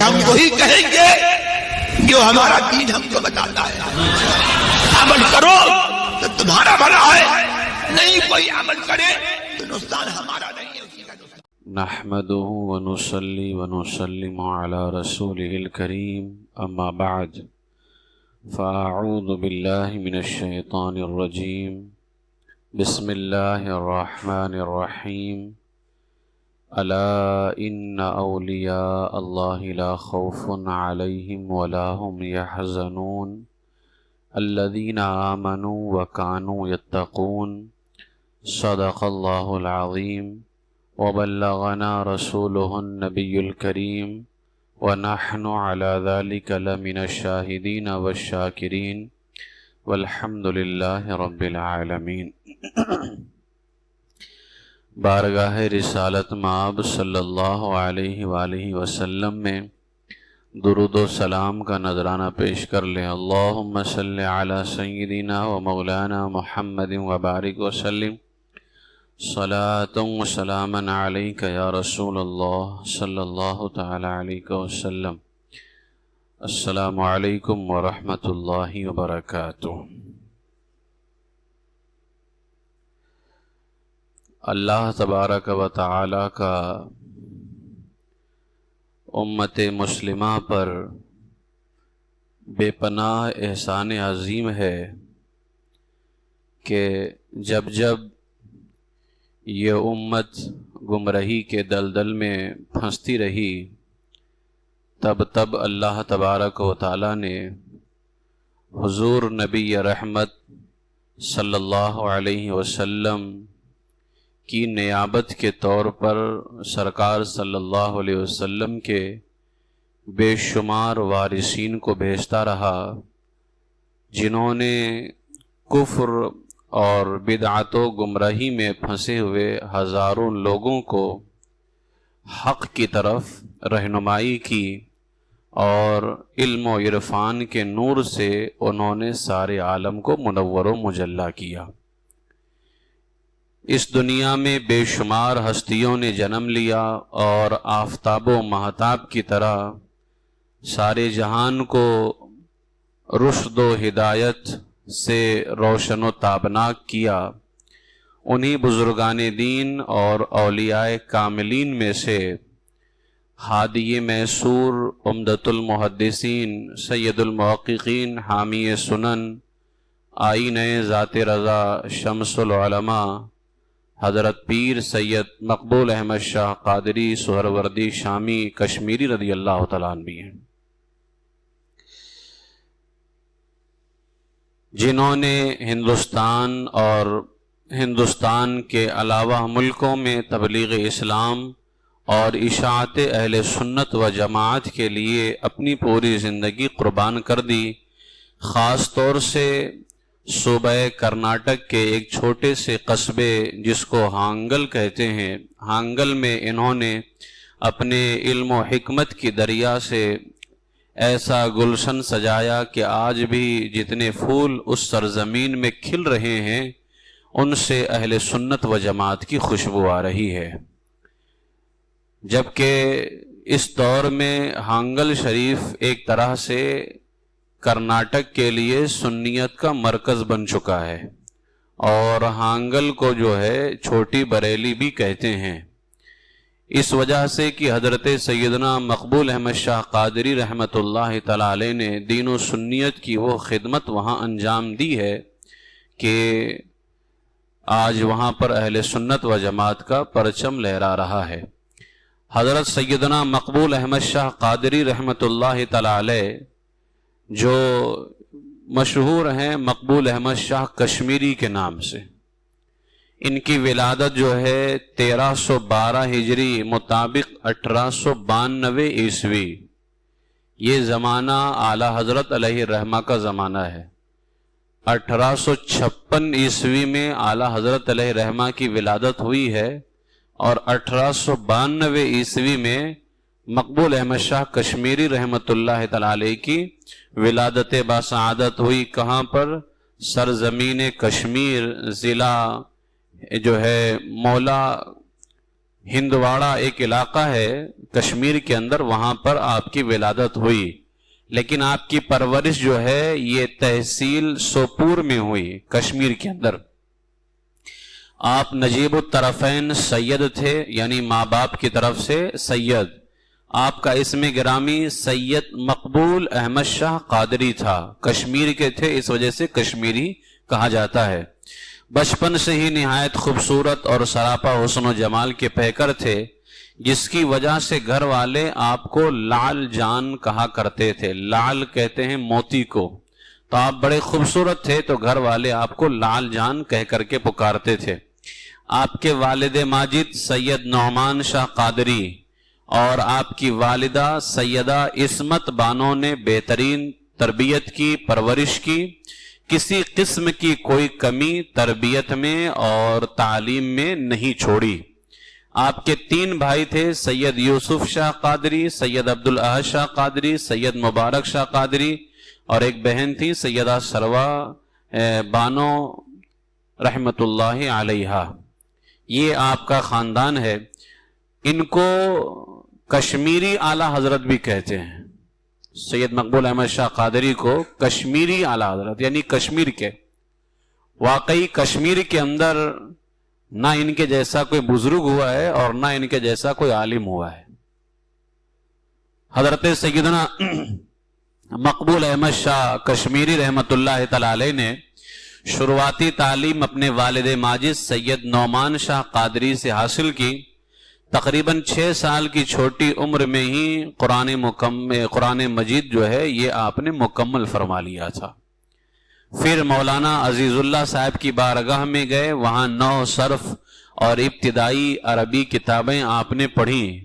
ہم وہی کہیں گے جو ہمارا دین ہم کو بتاتا ہے، عمل کرو تو تمہارا بھلا ہے، نہیں کوئی عمل کرے تو نقصان ہمارا نہیں ہے، اسی کا نقصان۔ نحمده ونصلي ونسلم على رسوله الكريم اما بعد فاعوذ بالله من الشيطان الرجيم بسم الله الرحمن الرحيم الا ان اولیاء الله لا خوف عليهم ولا هم يحزنون الذين آمنوا وكانوا يتقون صدق الله العظيم وبلغنا رسوله النبي الكريم ونحن على ذلك لمن الشاهدين والشاكرين والحمد لله رب العالمين۔ بارگاہ رسالت مآب صلی اللہ علیہ وآلہ وسلم میں درود و سلام کا نذرانہ پیش کر لیں۔ اللہم صلی علی سیدنا و مولانا محمد وبارک وسلم صلاۃ و سلاما علیک یا رسول اللہ صلی اللہ تعالی علیہ وسلم۔ السلام علیکم ورحمۃ اللہ وبرکاتہ۔ اللہ تبارک و تعالی کا امت مسلمہ پر بے پناہ احسان عظیم ہے کہ جب جب یہ امت گمراہی کے دلدل میں پھنستی رہی تب تب اللہ تبارک و تعالی نے حضور نبی رحمت صلی اللہ علیہ وسلم کی نیابت کے طور پر سرکار صلی اللہ علیہ وسلم کے بے شمار وارثین کو بھیجتا رہا، جنہوں نے کفر اور بدعت و گمراہی میں پھنسے ہوئے ہزاروں لوگوں کو حق کی طرف رہنمائی کی، اور علم و عرفان کے نور سے انہوں نے سارے عالم کو منور و مجلی کیا۔ اس دنیا میں بے شمار ہستیوں نے جنم لیا اور آفتاب و مہتاب کی طرح سارے جہان کو رشد و ہدایت سے روشن و تابناک کیا۔ انہی بزرگان دین اور اولیاء کاملین میں سے ہادی میسور، عمدۃ المحدثین، سید المحققین، حامی سنن، آئینہ ذات رضا، شمس العلماء حضرت پیر سید مقبول احمد شاہ قادری سہروردی شامی کشمیری رضی اللہ تعالیٰ عنہ بھی ہیں، جنہوں نے ہندوستان اور ہندوستان کے علاوہ ملکوں میں تبلیغ اسلام اور اشاعت اہل سنت و جماعت کے لیے اپنی پوری زندگی قربان کر دی۔ خاص طور سے صوبہ کرناٹک کے ایک چھوٹے سے قصبے جس کو ہانگل کہتے ہیں، ہانگل میں انہوں نے اپنے علم و حکمت کی دریا سے ایسا گلشن سجایا کہ آج بھی جتنے پھول اس سرزمین میں کھل رہے ہیں ان سے اہل سنت و جماعت کی خوشبو آ رہی ہے۔ جبکہ اس دور میں ہانگل شریف ایک طرح سے کرناٹک کے لیے سنیت کا مرکز بن چکا ہے، اور ہانگل کو جو ہے چھوٹی بریلی بھی کہتے ہیں، اس وجہ سے کہ حضرت سیدنا مقبول احمد شاہ قادری رحمۃ اللہ تعالی علیہ نے دین و سنیت کی وہ خدمت وہاں انجام دی ہے کہ آج وہاں پر اہل سنت و جماعت کا پرچم لہرا رہا ہے۔ حضرت سیدنا مقبول احمد شاہ قادری رحمۃ اللہ تعالی علیہ جو مشہور ہیں مقبول احمد شاہ کشمیری کے نام سے، ان کی ولادت جو ہے 1312 ہجری مطابق 1892 عیسوی، یہ زمانہ اعلیٰ حضرت علیہ الرحمہ کا زمانہ ہے۔ 1856 عیسوی میں اعلیٰ حضرت علیہ الرحمہ کی ولادت ہوئی ہے، اور 1892 عیسوی میں مقبول احمد شاہ کشمیری رحمۃ اللہ تعالی علیہ کی ولادت باسعادت ہوئی۔ کہاں پر؟ سرزمین کشمیر، ضلع جو ہے مولا ہندواڑہ ایک علاقہ ہے کشمیر کے اندر وہاں پر آپ کی ولادت ہوئی، لیکن آپ کی پرورش جو ہے یہ تحصیل سوپور میں ہوئی، کشمیر کے اندر۔ آپ نجیب الطرفین سید تھے، یعنی ماں باپ کی طرف سے سید۔ آپ کا اسم گرامی سید مقبول احمد شاہ قادری تھا، کشمیر کے تھے، اس وجہ سے کشمیری کہا جاتا ہے۔ بچپن سے ہی نہایت خوبصورت اور سراپا حسن و جمال کے پیکر تھے، جس کی وجہ سے گھر والے آپ کو لال جان کہا کرتے تھے۔ لال کہتے ہیں موتی کو، تو آپ بڑے خوبصورت تھے تو گھر والے آپ کو لال جان کہہ کر کے پکارتے تھے۔ آپ کے والد ماجد سید نعمان شاہ قادری اور آپ کی والدہ سیدہ عصمت بانو نے بہترین تربیت کی، پرورش کی، کسی قسم کی کوئی کمی تربیت میں اور تعلیم میں نہیں چھوڑی۔ آپ کے 3 بھائی تھے، سید یوسف شاہ قادری، سید عبدالاحد شاہ قادری، سید مبارک شاہ قادری، اور ایک بہن تھی سیدہ سروا بانو رحمت اللہ علیہا۔ یہ آپ کا خاندان ہے۔ ان کو کشمیری اعلی حضرت بھی کہتے ہیں۔ سید مقبول احمد شاہ قادری کو کشمیری اعلی حضرت، یعنی کشمیر کے، واقعی کشمیر کے اندر نہ ان کے جیسا کوئی بزرگ ہوا ہے اور نہ ان کے جیسا کوئی عالم ہوا ہے۔ حضرت سیدنا مقبول احمد شاہ کشمیری رحمت اللہ تعالی علیہ نے شروعاتی تعلیم اپنے والد ماجد سید نعمان شاہ قادری سے حاصل کی۔ تقریباً 6 سال کی چھوٹی عمر میں ہی قرآن مجید جو ہے یہ آپ نے مکمل فرما لیا تھا۔ پھر مولانا عزیز اللہ صاحب کی بارگاہ میں گئے، وہاں 9 صرف اور ابتدائی عربی کتابیں آپ نے پڑھیں،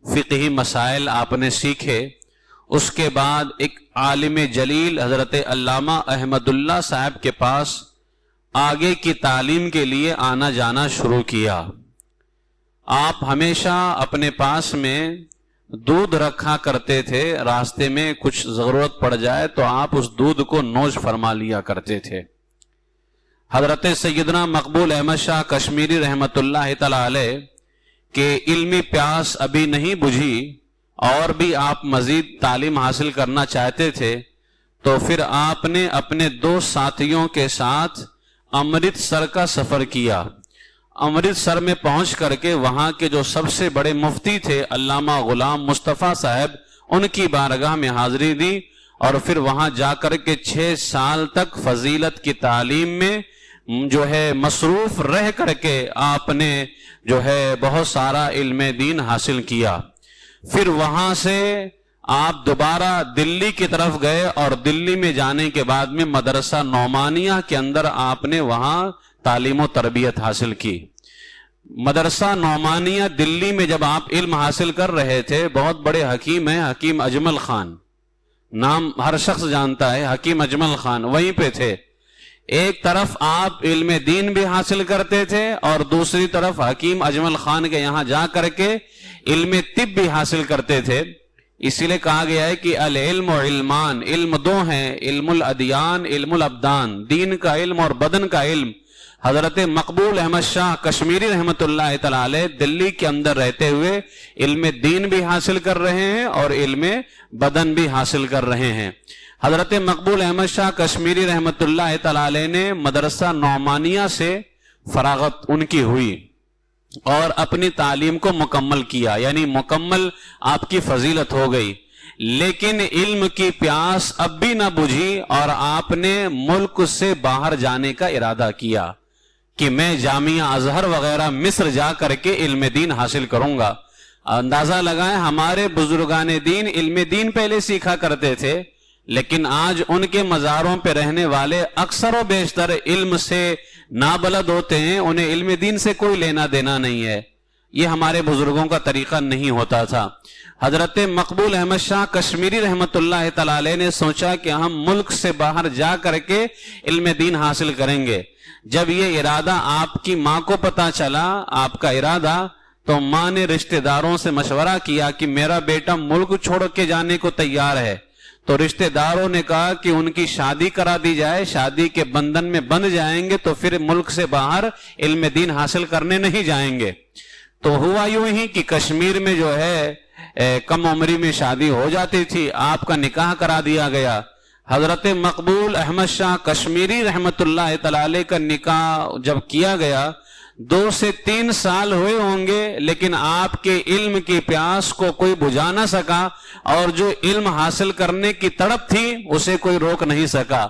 فقہی مسائل آپ نے سیکھے۔ اس کے بعد ایک عالم جلیل حضرت علامہ احمد اللہ صاحب کے پاس آگے کی تعلیم کے لیے آنا جانا شروع کیا۔ آپ ہمیشہ اپنے پاس میں دودھ رکھا کرتے تھے، راستے میں کچھ ضرورت پڑ جائے تو آپ اس دودھ کو نوش فرما لیا کرتے تھے۔ حضرت سیدنا مقبول احمد شاہ کشمیری رحمت اللہ تعالی علیہ کے علمی پیاس ابھی نہیں بجھی اور بھی آپ مزید تعلیم حاصل کرنا چاہتے تھے، تو پھر آپ نے اپنے 2 ساتھیوں کے ساتھ امرتسر کا سفر کیا۔ امرتسر میں پہنچ کر کے وہاں کے جو سب سے بڑے مفتی تھے علامہ غلام مصطفیٰ صاحب، ان کی بارگاہ میں حاضری دی، اور پھر وہاں جا کر کے 6 سال تک فضیلت کی تعلیم میں جو ہے مصروف رہ کر کے آپ نے جو ہے بہت سارا علم دین حاصل کیا۔ پھر وہاں سے آپ دوبارہ دلی کی طرف گئے، اور دلی میں جانے کے بعد میں مدرسہ نعمانیہ کے اندر آپ نے وہاں تعلیم و تربیت حاصل کی۔ مدرسہ نعمانیہ دلی میں جب آپ علم حاصل کر رہے تھے، بہت بڑے حکیم ہیں، حکیم اجمل خان، نام ہر شخص جانتا ہے، حکیم اجمل خان وہیں پہ تھے۔ ایک طرف آپ علم دین بھی حاصل کرتے تھے اور دوسری طرف حکیم اجمل خان کے یہاں جا کر کے علم طب بھی حاصل کرتے تھے۔ اسی لیے کہا گیا ہے کہ العلم و علمان، علم 2 ہیں، علم الادیان، علم الابدان، دین کا علم اور بدن کا علم۔ حضرت مقبول احمد شاہ کشمیری رحمت اللہ تعالی علیہ دلی کے اندر رہتے ہوئے علم دین بھی حاصل کر رہے ہیں اور علم بدن بھی حاصل کر رہے ہیں۔ حضرت مقبول احمد شاہ کشمیری رحمت اللہ تعالی علیہ نے مدرسہ نعمانیہ سے فراغت ان کی ہوئی اور اپنی تعلیم کو مکمل کیا، یعنی مکمل آپ کی فضیلت ہو گئی، لیکن علم کی پیاس اب بھی نہ بجھی اور آپ نے ملک سے باہر جانے کا ارادہ کیا کہ میں جامعہ ازہر وغیرہ مصر جا کر کے علم دین حاصل کروں گا۔ اندازہ لگائیں، ہمارے بزرگان دین علم دین پہلے سیکھا کرتے تھے، لیکن آج ان کے مزاروں پہ رہنے والے اکثر و بیشتر علم سے نابلد ہوتے ہیں، انہیں علم دین سے کوئی لینا دینا نہیں ہے۔ یہ ہمارے بزرگوں کا طریقہ نہیں ہوتا تھا۔ حضرت مقبول احمد شاہ کشمیری رحمت اللہ تعالی علیہ نے سوچا کہ ہم ملک سے باہر جا کر کے علم دین حاصل کریں گے۔ جب یہ ارادہ آپ کی ماں کو پتا چلا، آپ کا ارادہ، تو ماں نے رشتہ داروں سے مشورہ کیا کہ میرا بیٹا ملک چھوڑ کے جانے کو تیار ہے۔ تو رشتہ داروں نے کہا کہ ان کی شادی کرا دی جائے، شادی کے بندھن میں بندھ جائیں گے تو پھر ملک سے باہر علم دین حاصل کرنے نہیں جائیں گے۔ تو ہوا یوں ہی کہ کشمیر میں جو ہے کم عمری میں شادی ہو جاتی تھی، آپ کا نکاح کرا دیا گیا۔ حضرت مقبول احمد شاہ کشمیری رحمت اللہ تعالی علیہ کا نکاح جب کیا گیا 2 سے 3 سال ہوئے ہوں گے، لیکن آپ کے علم کی پیاس کو کوئی بجھا نہ سکا، اور جو علم حاصل کرنے کی تڑپ تھی اسے کوئی روک نہیں سکا۔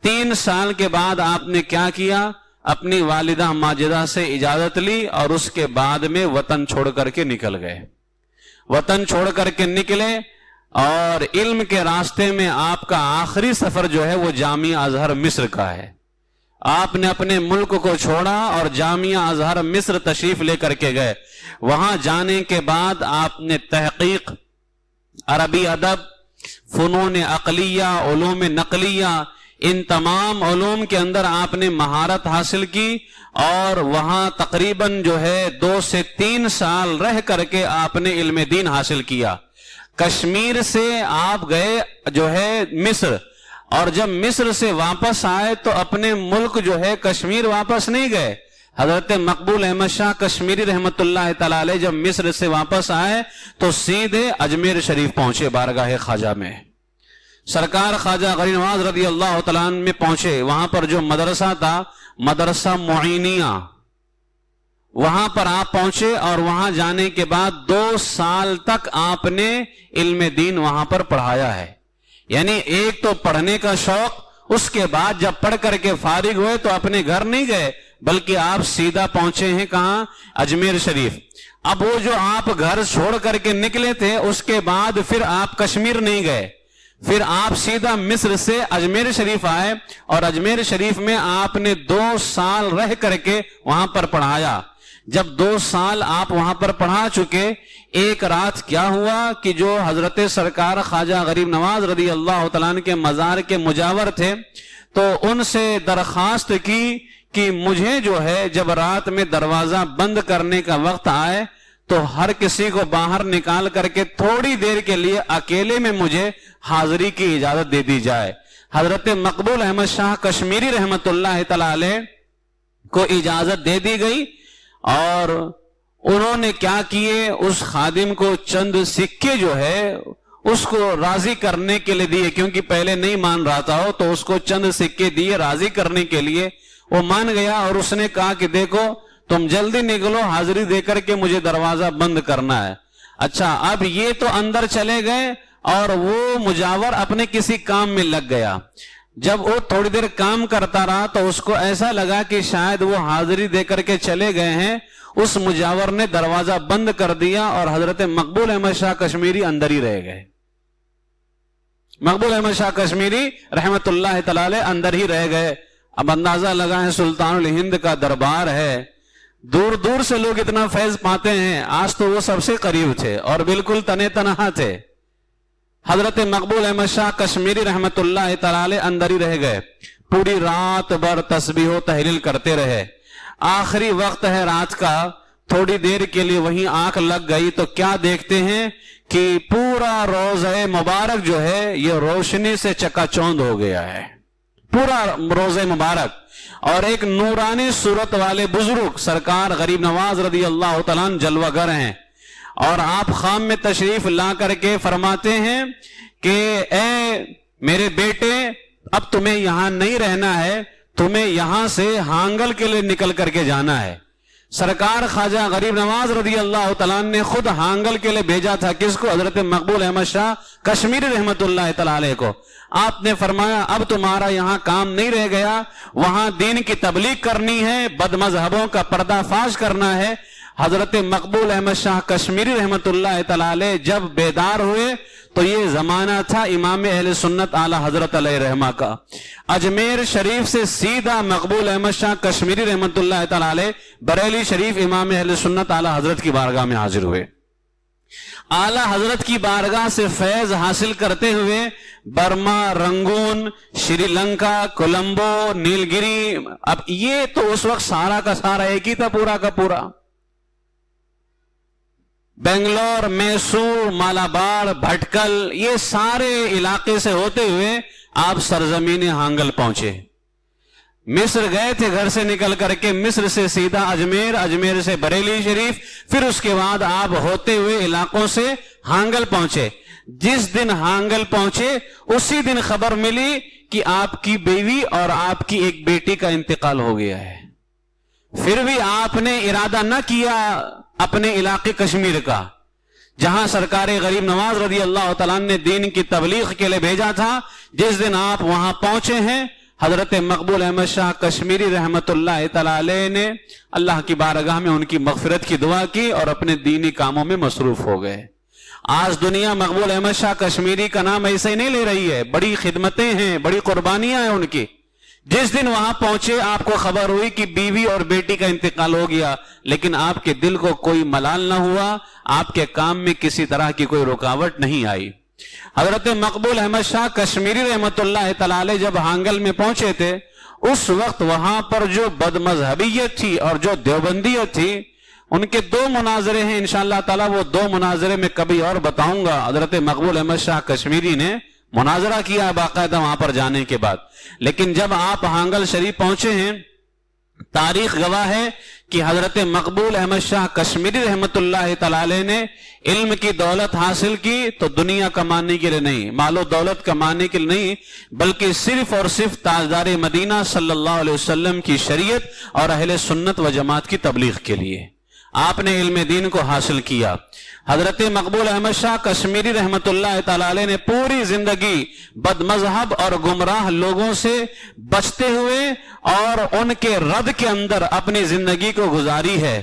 3 سال کے بعد آپ نے کیا کیا؟ اپنی والدہ ماجدہ سے اجازت لی اور اس کے بعد میں وطن چھوڑ کر کے نکل گئے۔ وطن چھوڑ کر کے نکلے اور علم کے راستے میں آپ کا آخری سفر جو ہے وہ جامعہ ازہر مصر کا ہے۔ آپ نے اپنے ملک کو چھوڑا اور جامعہ ازہر مصر تشریف لے کر کے گئے۔ وہاں جانے کے بعد آپ نے تحقیق، عربی ادب، فنون عقلیہ، علوم نقلیہ، ان تمام علوم کے اندر آپ نے مہارت حاصل کی، اور وہاں تقریباً جو ہے 2 سے 3 سال رہ کر کے آپ نے علم دین حاصل کیا۔ کشمیر سے آپ گئے جو ہے مصر، اور جب مصر سے واپس آئے تو اپنے ملک جو ہے کشمیر واپس نہیں گئے۔ حضرت مقبول احمد شاہ کشمیری رحمت اللہ تعالی علیہ جب مصر سے واپس آئے تو سیدھے اجمیر شریف پہنچے، بارگاہ خواجہ میں۔ سرکار خواجہ غریب نواز رضی اللہ تعالیٰ عنہ میں پہنچے۔ وہاں پر جو مدرسہ تھا، مدرسہ معینیہ، وہاں پر آپ پہنچے، اور وہاں جانے کے بعد 2 سال تک آپ نے علم دین وہاں پر پڑھایا ہے۔ یعنی ایک تو پڑھنے کا شوق، اس کے بعد جب پڑھ کر کے فارغ ہوئے تو اپنے گھر نہیں گئے، بلکہ آپ سیدھا پہنچے ہیں کہاں؟ اجمیر شریف۔ اب وہ جو آپ گھر چھوڑ کر کے نکلے تھے، اس کے بعد پھر آپ کشمیر نہیں گئے، پھر آپ سیدھا مصر سے اجمیر شریف آئے، اور اجمیر شریف میں آپ نے 2 سال رہ کر کے وہاں پر پڑھایا۔ جب 2 سال آپ وہاں پر پڑھا چکے، ایک رات کیا ہوا کہ جو حضرت سرکار خواجہ غریب نواز رضی اللہ تعالیٰ عنہ کے مزار کے مجاور تھے، تو ان سے درخواست کی کہ مجھے جو ہے جب رات میں دروازہ بند کرنے کا وقت آئے تو ہر کسی کو باہر نکال کر کے تھوڑی دیر کے لیے اکیلے میں مجھے حاضری کی اجازت دے دی جائے۔ حضرت مقبول احمد شاہ کشمیری رحمت اللہ تعالی علیہ کو اجازت دے دی گئی، اور انہوں نے کیا کیے؟ اس خادم کو چند سکے جو ہے اس کو راضی کرنے کے لیے دیے، کیونکہ پہلے نہیں مان رہا تھا تو اس کو چند سکے دیے راضی کرنے کے لیے۔ وہ مان گیا اور اس نے کہا کہ دیکھو تم جلدی نکلو، حاضری دے کر کے مجھے دروازہ بند کرنا ہے۔ اچھا، اب یہ تو اندر چلے گئے اور وہ مجاور اپنے کسی کام میں لگ گیا۔ جب وہ تھوڑی دیر کام کرتا رہا تو اس کو ایسا لگا کہ شاید وہ حاضری دے کر کے چلے گئے ہیں۔ اس مجاور نے دروازہ بند کر دیا اور حضرت مقبول احمد شاہ کشمیری اندر ہی رہ گئے۔ مقبول احمد شاہ کشمیری رحمت اللہ تعالی اندر ہی رہ گئے۔ اب اندازہ لگا ہے سلطان الہند کا دربار ہے، دور دور سے لوگ اتنا فیض پاتے ہیں، آج تو وہ سب سے قریب تھے اور بالکل تنے تنہا تھے۔ حضرت مقبول احمد شاہ کشمیری رحمت اللہ تعالی اندر ہی رہ گئے، پوری رات بھر تسبیح و تحلیل کرتے رہے۔ آخری وقت ہے رات کا، تھوڑی دیر کے لیے وہیں آنکھ لگ گئی تو کیا دیکھتے ہیں کہ پورا روضہ مبارک جو ہے یہ روشنی سے چکا چوند ہو گیا ہے، پورا روضہ مبارک۔ اور ایک نورانی صورت والے بزرگ سرکار غریب نواز رضی اللہ تعالیٰ عنہ جلوہ گر ہیں، اور آپ خام میں تشریف لا کر کے فرماتے ہیں کہ اے میرے بیٹے، اب تمہیں یہاں نہیں رہنا ہے، تمہیں یہاں سے ہانگل کے لیے نکل کر کے جانا ہے۔ سرکار خواجہ غریب نواز رضی اللہ تعالیٰ نے خود ہانگل کے لیے بھیجا تھا، کس کو؟ حضرت مقبول احمد شاہ کشمیری رحمت اللہ تعالیٰ علیہ کو۔ آپ نے فرمایا اب تمہارا یہاں کام نہیں رہ گیا، وہاں دین کی تبلیغ کرنی ہے، بد مذہبوں کا پردہ فاش کرنا ہے۔ حضرت مقبول احمد شاہ کشمیری رحمت اللہ تعالیٰ علیہ جب بیدار ہوئے تو یہ زمانہ تھا امام اہل سنت اعلی حضرت علیہ رحمہ کا۔ اجمیر شریف سے سیدھا مقبول احمد شاہ کشمیری رحمت اللہ تعالیٰ علیہ بریلی شریف امام اہل سنت اعلی حضرت کی بارگاہ میں حاضر ہوئے۔ اعلی حضرت کی بارگاہ سے فیض حاصل کرتے ہوئے برما، رنگون، شری لنکا، کولمبو، نیلگری، اب یہ تو اس وقت سارا کا سارا ایک ہی تھا، پورا کا پورا۔ بنگلور، میسور، مالابار، بھٹکل، یہ سارے علاقے سے ہوتے ہوئے آپ سرزمین ہانگل پہنچے۔ مصر گئے تھے گھر سے نکل کر کے، مصر سے سیدھا اجمیر، اجمیر سے بریلی شریف، پھر اس کے بعد آپ ہوتے ہوئے علاقوں سے ہانگل پہنچے۔ جس دن ہانگل پہنچے اسی دن خبر ملی کہ آپ کی بیوی اور آپ کی ایک بیٹی کا انتقال ہو گیا ہے۔ پھر بھی آپ نے ارادہ نہ کیا اپنے علاقے کشمیر کا، جہاں سرکار غریب نواز رضی اللہ تعالیٰ نے دین کی تبلیغ کے لیے بھیجا تھا۔ جس دن آپ وہاں پہنچے ہیں، حضرت مقبول احمد شاہ کشمیری رحمت اللہ تعالیٰ علیہ نے اللہ کی بارگاہ میں ان کی مغفرت کی دعا کی اور اپنے دینی کاموں میں مصروف ہو گئے۔ آج دنیا مقبول احمد شاہ کشمیری کا نام ایسے ہی نہیں لے رہی ہے، بڑی خدمتیں ہیں، بڑی قربانیاں ہیں ان کی۔ جس دن وہاں پہنچے آپ کو خبر ہوئی کہ بیوی اور بیٹی کا انتقال ہو گیا، لیکن آپ کے دل کو کوئی ملال نہ ہوا، آپ کے کام میں کسی طرح کی کوئی رکاوٹ نہیں آئی۔ حضرت مقبول احمد شاہ کشمیری رحمت اللہ تعالی علیہ جب ہانگل میں پہنچے تھے، اس وقت وہاں پر جو بد مذہبیت تھی اور جو دیوبندیت تھی، ان کے دو مناظرے ہیں، انشاءاللہ تعالی وہ دو مناظرے میں کبھی اور بتاؤں گا۔ حضرت مقبول احمد شاہ کشمیری نے مناظرہ کیا باقاعدہ وہاں پر جانے کے بعد، لیکن جب آپ ہانگل شریف پہنچے ہیں، تاریخ گواہ ہے کہ حضرت مقبول احمد شاہ کشمیری رحمت اللہ تعالی علیہ نے علم کی دولت حاصل کی تو دنیا کمانے کے لیے نہیں، مال و دولت کمانے کے لیے نہیں، بلکہ صرف اور صرف تاجدار مدینہ صلی اللہ علیہ وسلم کی شریعت اور اہل سنت و جماعت کی تبلیغ کے لیے آپ نے علم دین کو حاصل کیا۔ حضرت مقبول احمد شاہ کشمیری رحمت اللہ تعالی علیہ نے پوری زندگی بد مذہب اور گمراہ لوگوں سے بچتے ہوئے اور ان کے رد کے اندر اپنی زندگی کو گزاری ہے۔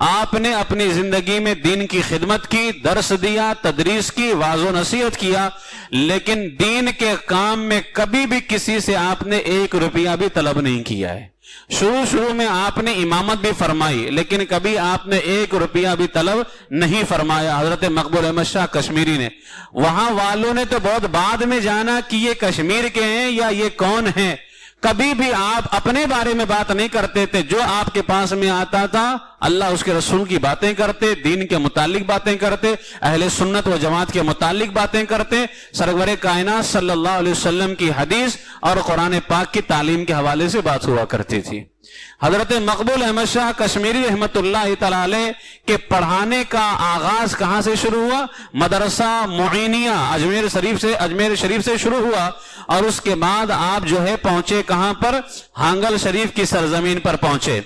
آپ نے اپنی زندگی میں دین کی خدمت کی، درس دیا، تدریس کی، واعظ و نصیحت کیا، لیکن دین کے کام میں کبھی بھی کسی سے آپ نے 1 روپیہ بھی طلب نہیں کیا ہے۔ شروع میں آپ نے امامت بھی فرمائی، لیکن کبھی آپ نے 1 روپیہ بھی طلب نہیں فرمایا حضرت مقبول احمد شاہ کشمیری نے۔ وہاں والوں نے تو بہت بعد میں جانا کہ یہ کشمیر کے ہیں یا یہ کون ہیں، کبھی بھی آپ اپنے بارے میں بات نہیں کرتے تھے۔ جو آپ کے پاس میں آتا تھا اللہ اس کے رسول کی باتیں کرتے، دین کے متعلق باتیں کرتے، اہل سنت و جماعت کے متعلق باتیں کرتے، سرور کائنات صلی اللہ علیہ وسلم کی حدیث اور قرآن پاک کی تعلیم کے حوالے سے بات ہوا کرتی تھی۔ حضرت مقبول احمد شاہ کشمیری رحمت اللہ تعالی علیہ کے پڑھانے کا آغاز کہاں سے شروع ہوا؟ مدرسہ معینیہ اجمیر شریف سے شروع ہوا، اور اس کے بعد آپ جو ہے پہنچے کہاں پر؟ ہانگل شریف کی سرزمین پر پہنچے۔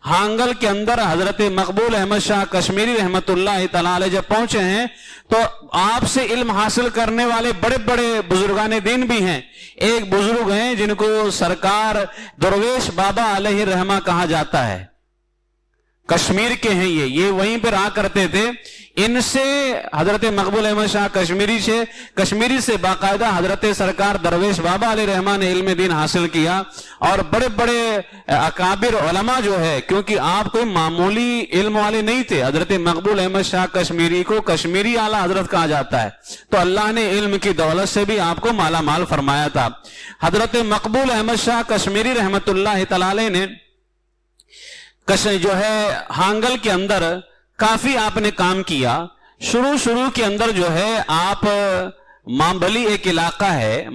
ہانگل کے اندر حضرت مقبول احمد شاہ کشمیری رحمت اللہ تعالی علیہ جب پہنچے ہیں تو آپ سے علم حاصل کرنے والے بڑے بڑے بزرگان دین بھی ہیں۔ ایک بزرگ ہیں جن کو سرکار درویش بابا علیہ رحمہ کہا جاتا ہے، کشمیر کے ہیں یہ وہیں پر رہا کرتے تھے۔ ان سے حضرت مقبول احمد شاہ کشمیری سے باقاعدہ حضرت سرکار درویش بابا علیہ رحمہ نے علم دین حاصل کیا، اور بڑے بڑے اکابر علماء جو ہے، کیونکہ آپ کوئی معمولی علم والے نہیں تھے، حضرت مقبول احمد شاہ کشمیری کو کشمیری اعلیٰ حضرت کہا جاتا ہے، تو اللہ نے علم کی دولت سے بھی آپ کو مالا مال فرمایا تھا۔ حضرت مقبول احمد شاہ کشمیری رحمت اللہ تعالی علیہ نے جو ہے ہانگل کے اندر کافی آپ نے کام کیا۔ شروع کے اندر جو ہے آپ مامبلی ایک علاقہ ہے،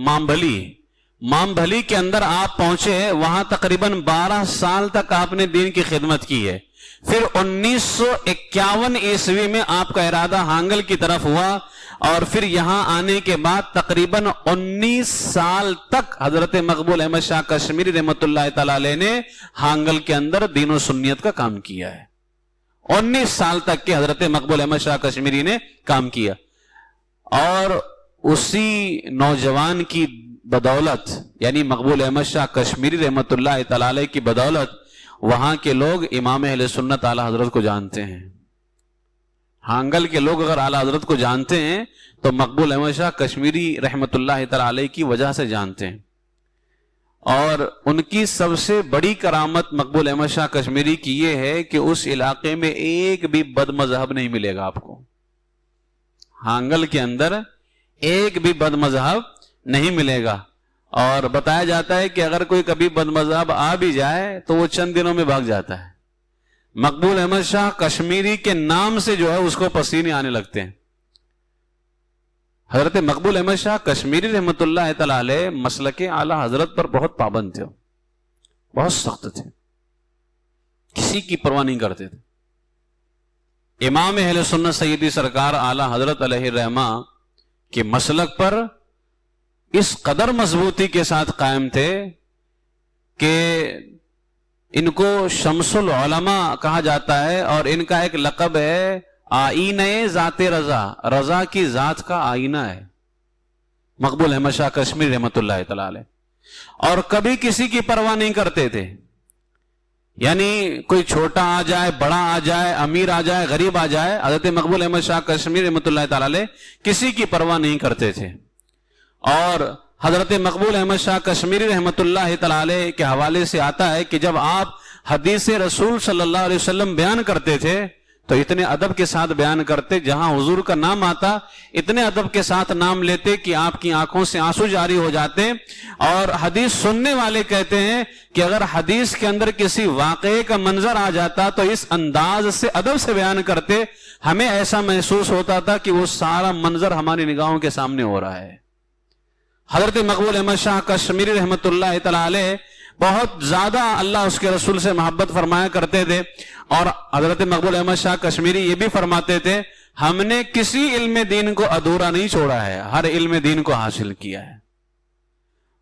مامبلی کے اندر آپ پہنچے، وہاں تقریباً 12 سال تک آپ نے دین کی خدمت کی ہے۔ پھر 1951 عیسوی میں آپ کا ارادہ ہانگل کی طرف ہوا، اور پھر یہاں آنے کے بعد تقریباً 19 سال تک حضرت مقبول احمد شاہ کشمیری رحمت اللہ تعالی علیہ نے ہانگل کے اندر دین و سنیت کا کام کیا ہے۔ 19 سال تک کے حضرت مقبول احمد شاہ کشمیری نے کام کیا، اور اسی نوجوان کی بدولت، یعنی مقبول احمد شاہ کشمیری رحمت اللہ تعالی علیہ کی بدولت، وہاں کے لوگ امام اہل سنت اعلی حضرت کو جانتے ہیں۔ ہانگل کے لوگ اگر اعلی حضرت کو جانتے ہیں تو مقبول احمد شاہ کشمیری رحمت اللہ تعالی علیہ کی وجہ سے جانتے ہیں۔ اور ان کی سب سے بڑی کرامت مقبول احمد شاہ کشمیری کی یہ ہے کہ اس علاقے میں ایک بھی بد مذہب نہیں ملے گا آپ کو۔ ہانگل کے اندر ایک بھی بد مذہب نہیں ملے گا، اور بتایا جاتا ہے کہ اگر کوئی کبھی بد مذہب آ بھی جائے تو وہ چند دنوں میں بھاگ جاتا ہے۔ مقبول احمد شاہ کشمیری کے نام سے جو ہے اس کو پسینے آنے لگتے ہیں۔ حضرت مقبول احمد شاہ کشمیری رحمت اللہ تعالی علیہ مسلک اعلی حضرت پر بہت پابند تھے۔ بہت سخت تھے، کسی کی پرواہ نہیں کرتے تھے. امام اہل سنت سیدی سرکار اعلی حضرت علیہ الرحمہ کے مسلک پر اس قدر مضبوطی کے ساتھ قائم تھے کہ ان کو شمس العلماء کہا جاتا ہے، اور ان کا ایک لقب ہے آئینہ ذات رضا، رضا کی ذات کا آئینہ ہے مقبول احمد شاہ کشمیری رحمۃ اللہ تعالی علیہ. اور کبھی کسی کی پرواہ نہیں کرتے تھے، یعنی کوئی چھوٹا آ جائے، بڑا آ جائے، امیر آ جائے، غریب آ جائے، حضرت مقبول احمد شاہ کشمیری رحمۃ اللہ تعالی علیہ کسی کی پرواہ نہیں کرتے تھے. اور حضرت مقبول احمد شاہ کشمیری رحمۃ اللہ تعالی علیہ کے حوالے سے آتا ہے کہ جب آپ حدیث رسول صلی اللہ علیہ وسلم بیان کرتے تھے تو اتنے ادب کے ساتھ بیان کرتے، جہاں حضور کا نام آتا اتنے ادب کے ساتھ نام لیتے کہ آپ کی آنکھوں سے آنسو جاری ہو جاتے. اور حدیث سننے والے کہتے ہیں کہ اگر حدیث کے اندر کسی واقعے کا منظر آ جاتا تو اس انداز سے ادب سے بیان کرتے، ہمیں ایسا محسوس ہوتا تھا کہ وہ سارا منظر ہماری نگاہوں کے سامنے ہو رہا ہے. حضرت مقبول احمد شاہ کشمیری رحمۃ اللہ تعالی علیہ بہت زیادہ اللہ اس کے رسول سے محبت فرمایا کرتے تھے. اور حضرت مقبول احمد شاہ کشمیری یہ بھی فرماتے تھے، ہم نے کسی علم دین کو ادھورا نہیں چھوڑا ہے، ہر علم دین کو حاصل کیا ہے،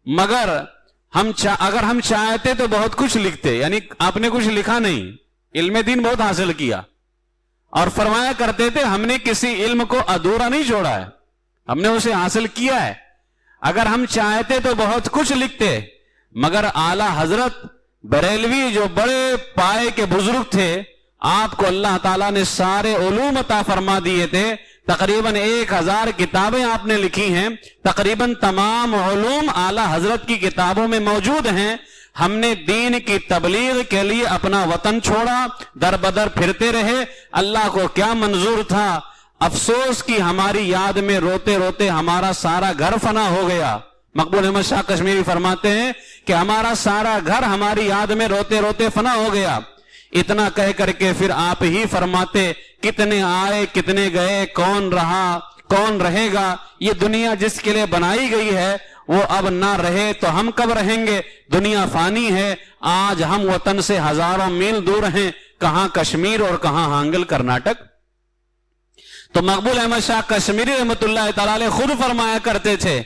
مگر اگر ہم چاہتے تو بہت کچھ لکھتے. یعنی آپ نے کچھ لکھا نہیں، علم دین بہت حاصل کیا. اور فرمایا کرتے تھے ہم نے کسی علم کو ادھورا نہیں چھوڑا ہے، ہم نے اسے حاصل کیا ہے. اگر ہم چاہتے تو بہت کچھ لکھتے، مگر اعلی حضرت بریلوی جو بڑے پائے کے بزرگ تھے، آپ کو اللہ تعالیٰ نے سارے علوم عطا فرما دیے تھے. تقریباً 1000 کتابیں آپ نے لکھی ہیں، تقریباً تمام علوم اعلی حضرت کی کتابوں میں موجود ہیں. ہم نے دین کی تبلیغ کے لیے اپنا وطن چھوڑا، در بدر پھرتے رہے. اللہ کو کیا منظور تھا، افسوس کی ہماری یاد میں روتے روتے ہمارا سارا گھر فنا ہو گیا. مقبول احمد شاہ کشمیری فرماتے ہیں کہ ہمارا سارا گھر ہماری یاد میں روتے روتے فنا ہو گیا. اتنا کہہ کر کے پھر آپ ہی فرماتے، کتنے آئے کتنے گئے، کون رہا کون رہے گا. یہ دنیا جس کے لیے بنائی گئی ہے وہ اب نہ رہے تو ہم کب رہیں گے. دنیا فانی ہے، آج ہم وطن سے ہزاروں میل دور ہیں، کہاں کشمیر اور کہاں ہانگل کرناٹک. تو مقبول احمد شاہ کشمیری رحمۃ اللہ تعالی علیہ خود فرمایا کرتے تھے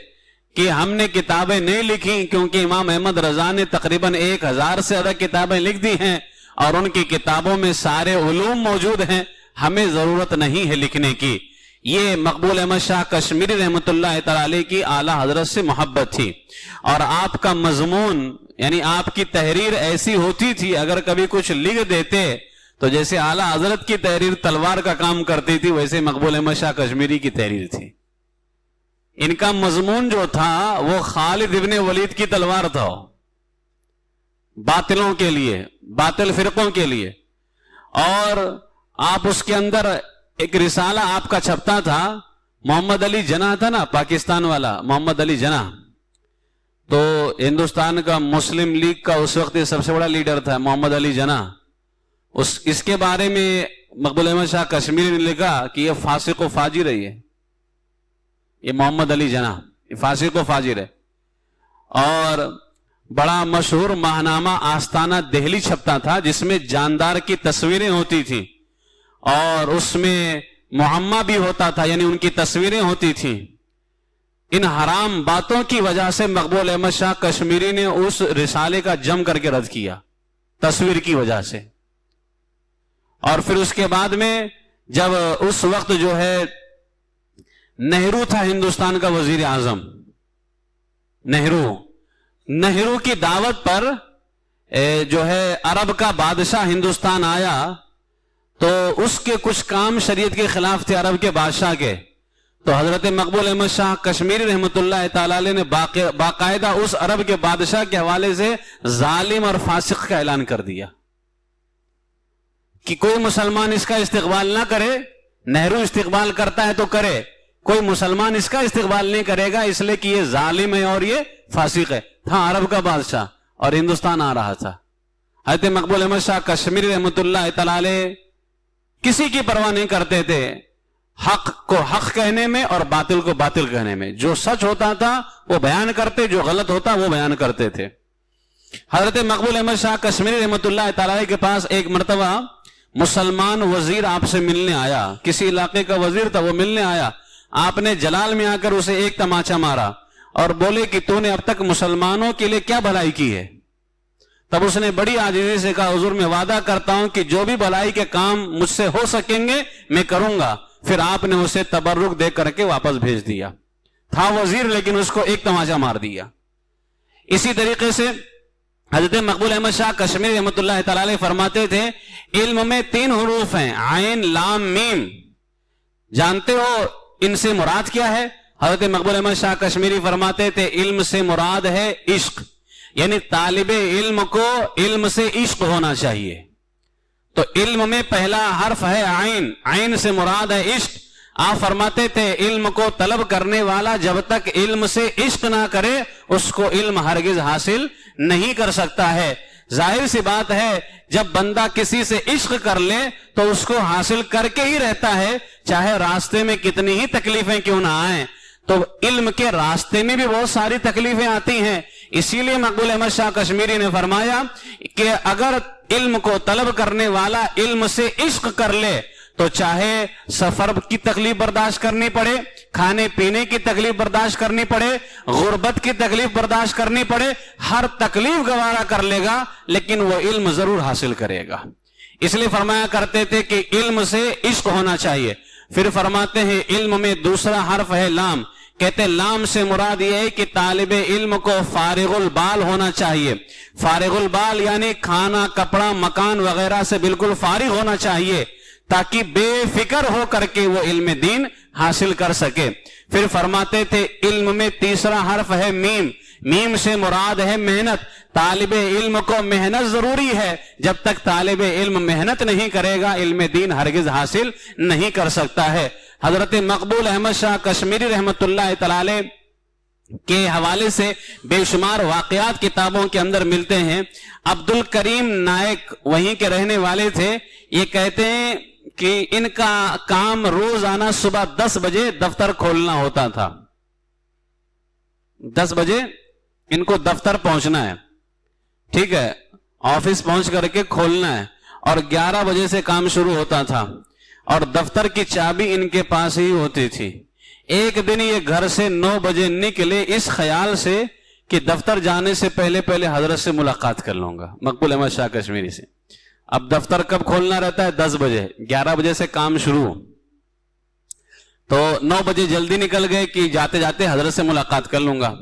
کہ ہم نے کتابیں نہیں لکھی، کیونکہ امام احمد رضا نے تقریباً 1000 سے زیادہ کتابیں لکھ دی ہیں اور ان کی کتابوں میں سارے علوم موجود ہیں، ہمیں ضرورت نہیں ہے لکھنے کی. یہ مقبول احمد شاہ کشمیری رحمۃ اللہ تعالی علیہ کی اعلی حضرت سے محبت تھی. اور آپ کا مضمون یعنی آپ کی تحریر ایسی ہوتی تھی، اگر کبھی کچھ لکھ دیتے تو جیسے اعلی حضرت کی تحریر تلوار کا کام کرتی تھی، ویسے مقبول احمد شاہ کشمیری کی تحریر تھی. ان کا مضمون جو تھا وہ خالد ابن ولید کی تلوار تھا، باطلوں کے لیے، باطل فرقوں کے لیے. اور آپ اس کے اندر ایک رسالہ آپ کا چھپتا تھا، محمد علی جناح تھا نا، پاکستان والا محمد علی جناح، تو ہندوستان کا مسلم لیگ کا اس وقت سب سے بڑا لیڈر تھا محمد علی جناح. اس کے بارے میں مقبول احمد شاہ کشمیری نے لکھا کہ یہ فاسق و فاجر ہے، یہ محمد علی جناح یہ فاسق و فاجر ہے. اور بڑا مشہور ماہنامہ آستانہ دہلی چھپتا تھا جس میں جاندار کی تصویریں ہوتی تھی اور اس میں معمہ بھی ہوتا تھا، یعنی ان کی تصویریں ہوتی تھیں. ان حرام باتوں کی وجہ سے مقبول احمد شاہ کشمیری نے اس رسالے کا جم کر کے رد کیا، تصویر کی وجہ سے. اور پھر اس کے بعد میں جب اس وقت جو ہے نہرو تھا ہندوستان کا وزیر اعظم، نہرو کی دعوت پر جو ہے عرب کا بادشاہ ہندوستان آیا تو اس کے کچھ کام شریعت کے خلاف تھے عرب کے بادشاہ کے. تو حضرت مقبول احمد شاہ کشمیری رحمۃ اللہ تعالی علیہ نے باقاعدہ اس عرب کے بادشاہ کے حوالے سے ظالم اور فاسق کا اعلان کر دیا کہ کوئی مسلمان اس کا استقبال نہ کرے. نہرو استقبال کرتا ہے تو کرے، کوئی مسلمان اس کا استقبال نہیں کرے گا، اس لیے کہ یہ ظالم ہے اور یہ فاسق ہے. تھا عرب کا بادشاہ اور ہندوستان آ رہا تھا. حضرت مقبول احمد شاہ کشمیری رحمۃ اللہ تعالی علیہ کسی کی پرواہ نہیں کرتے تھے، حق کو حق کہنے میں اور باطل کو باطل کہنے میں. جو سچ ہوتا تھا وہ بیان کرتے، جو غلط ہوتا وہ بیان کرتے تھے. حضرت مقبول احمد شاہ کشمیری رحمۃ اللہ تعالی کے پاس ایک مرتبہ مسلمان وزیر آپ سے ملنے آیا، کسی علاقے کا وزیر تھا، وہ ملنے آیا، آپ نے جلال میں آ کر اسے ایک تماچا مارا اور بولے کہ تو نے اب تک مسلمانوں کے لیے کیا بھلائی کی ہے؟ تب اس نے بڑی عاجزی سے کہا حضور میں وعدہ کرتا ہوں کہ جو بھی بھلائی کے کام مجھ سے ہو سکیں گے میں کروں گا۔ پھر آپ نے اسے تبرک دے کر کے واپس بھیج دیا، تھا وزیر لیکن اس کو ایک تماچا مار دیا۔ اسی طریقے سے حضرت مقبول احمد شاہ کشمیری رحمۃ اللہ تعالی فرماتے تھے علم میں 3 حروف ہیں، عین لام میم، جانتے ہو ان سے مراد کیا ہے؟ حضرت مقبول احمد شاہ کشمیری فرماتے تھے علم سے مراد ہے عشق، یعنی طالب علم کو علم سے عشق ہونا چاہیے۔ تو علم میں پہلا حرف ہے عین، عین سے مراد ہے عشق۔ آپ فرماتے تھے علم کو طلب کرنے والا جب تک علم سے عشق نہ کرے اس کو علم ہرگز حاصل نہیں کر سکتا ہے۔ ظاہر سی بات ہے جب بندہ کسی سے عشق کر لے تو اس کو حاصل کر کے ہی رہتا ہے، چاہے راستے میں کتنی ہی تکلیفیں کیوں نہ آئیں۔ تو علم کے راستے میں بھی بہت ساری تکلیفیں آتی ہیں، اسی لیے مقبول احمد شاہ کشمیری نے فرمایا کہ اگر علم کو طلب کرنے والا علم سے عشق کر لے تو چاہے سفر کی تکلیف برداشت کرنی پڑے، کھانے پینے کی تکلیف برداشت کرنی پڑے، غربت کی تکلیف برداشت کرنی پڑے، ہر تکلیف گوارا کر لے گا لیکن وہ علم ضرور حاصل کرے گا۔ اس لیے فرمایا کرتے تھے کہ علم سے عشق ہونا چاہیے۔ پھر فرماتے ہیں علم میں دوسرا حرف ہے لام، کہتے لام سے مراد یہ ہے کہ طالب علم کو فارغ البال ہونا چاہیے۔ فارغ البال یعنی کھانا کپڑا مکان وغیرہ سے بالکل فارغ ہونا چاہیے تاکہ بے فکر ہو کر کے وہ علم دین حاصل کر سکے۔ پھر فرماتے تھے علم میں تیسرا حرف ہے میم، میم سے مراد ہے محنت۔ طالب علم کو محنت ضروری ہے، جب تک طالب علم محنت نہیں کرے گا علم دین ہرگز حاصل نہیں کر سکتا ہے۔ حضرت مقبول احمد شاہ کشمیری رحمۃ اللہ تعالی کے حوالے سے بے شمار واقعات کتابوں کے اندر ملتے ہیں۔ عبد الکریم نائک وہیں کے رہنے والے تھے، یہ کہتے ہیں کہ ان کا کام روزانہ صبح 10 بجے دفتر کھولنا ہوتا تھا۔ 10 بجے ان کو دفتر پہنچنا ہے، ٹھیک ہے، آفس پہنچ کر کے کھولنا ہے، اور 11 بجے سے کام شروع ہوتا تھا اور دفتر کی چابی ان کے پاس ہی ہوتی تھی۔ ایک دن یہ گھر سے 9 بجے نکلے اس خیال سے کہ دفتر جانے سے پہلے حضرت سے ملاقات کر لوں گا، مقبول احمد شاہ کشمیری سے۔ اب دفتر کب کھولنا رہتا ہے؟ 10 بجے، 11 بجے سے کام شروع، تو 9 بجے جلدی نکل گئے کہ جاتے جاتے حضرت سے ملاقات کر لوں گا۔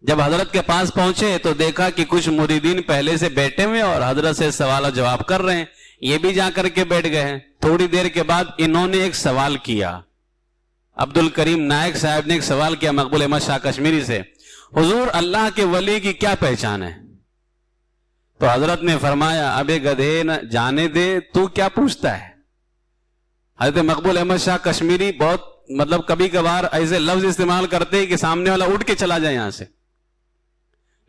جب حضرت کے پاس پہنچے تو دیکھا کہ کچھ مریدین پہلے سے بیٹھے ہوئے اور حضرت سے سوال و جواب کر رہے ہیں، یہ بھی جا کر کے بیٹھ گئے ہیں۔ تھوڑی دیر کے بعد انہوں نے ایک سوال کیا، عبد الکریم نائک صاحب نے ایک سوال کیا مقبول احمد شاہ کشمیری سے، حضور اللہ کے ولی کی کیا پہچان ہے؟ تو حضرت نے فرمایا ابے گدھے نہ جانے دے، تو کیا پوچھتا ہے؟ حضرت مقبول احمد شاہ کشمیری بہت کبھی کبھار ایسے لفظ استعمال کرتے ہیں کہ سامنے والا اٹھ کے چلا جائے یہاں سے،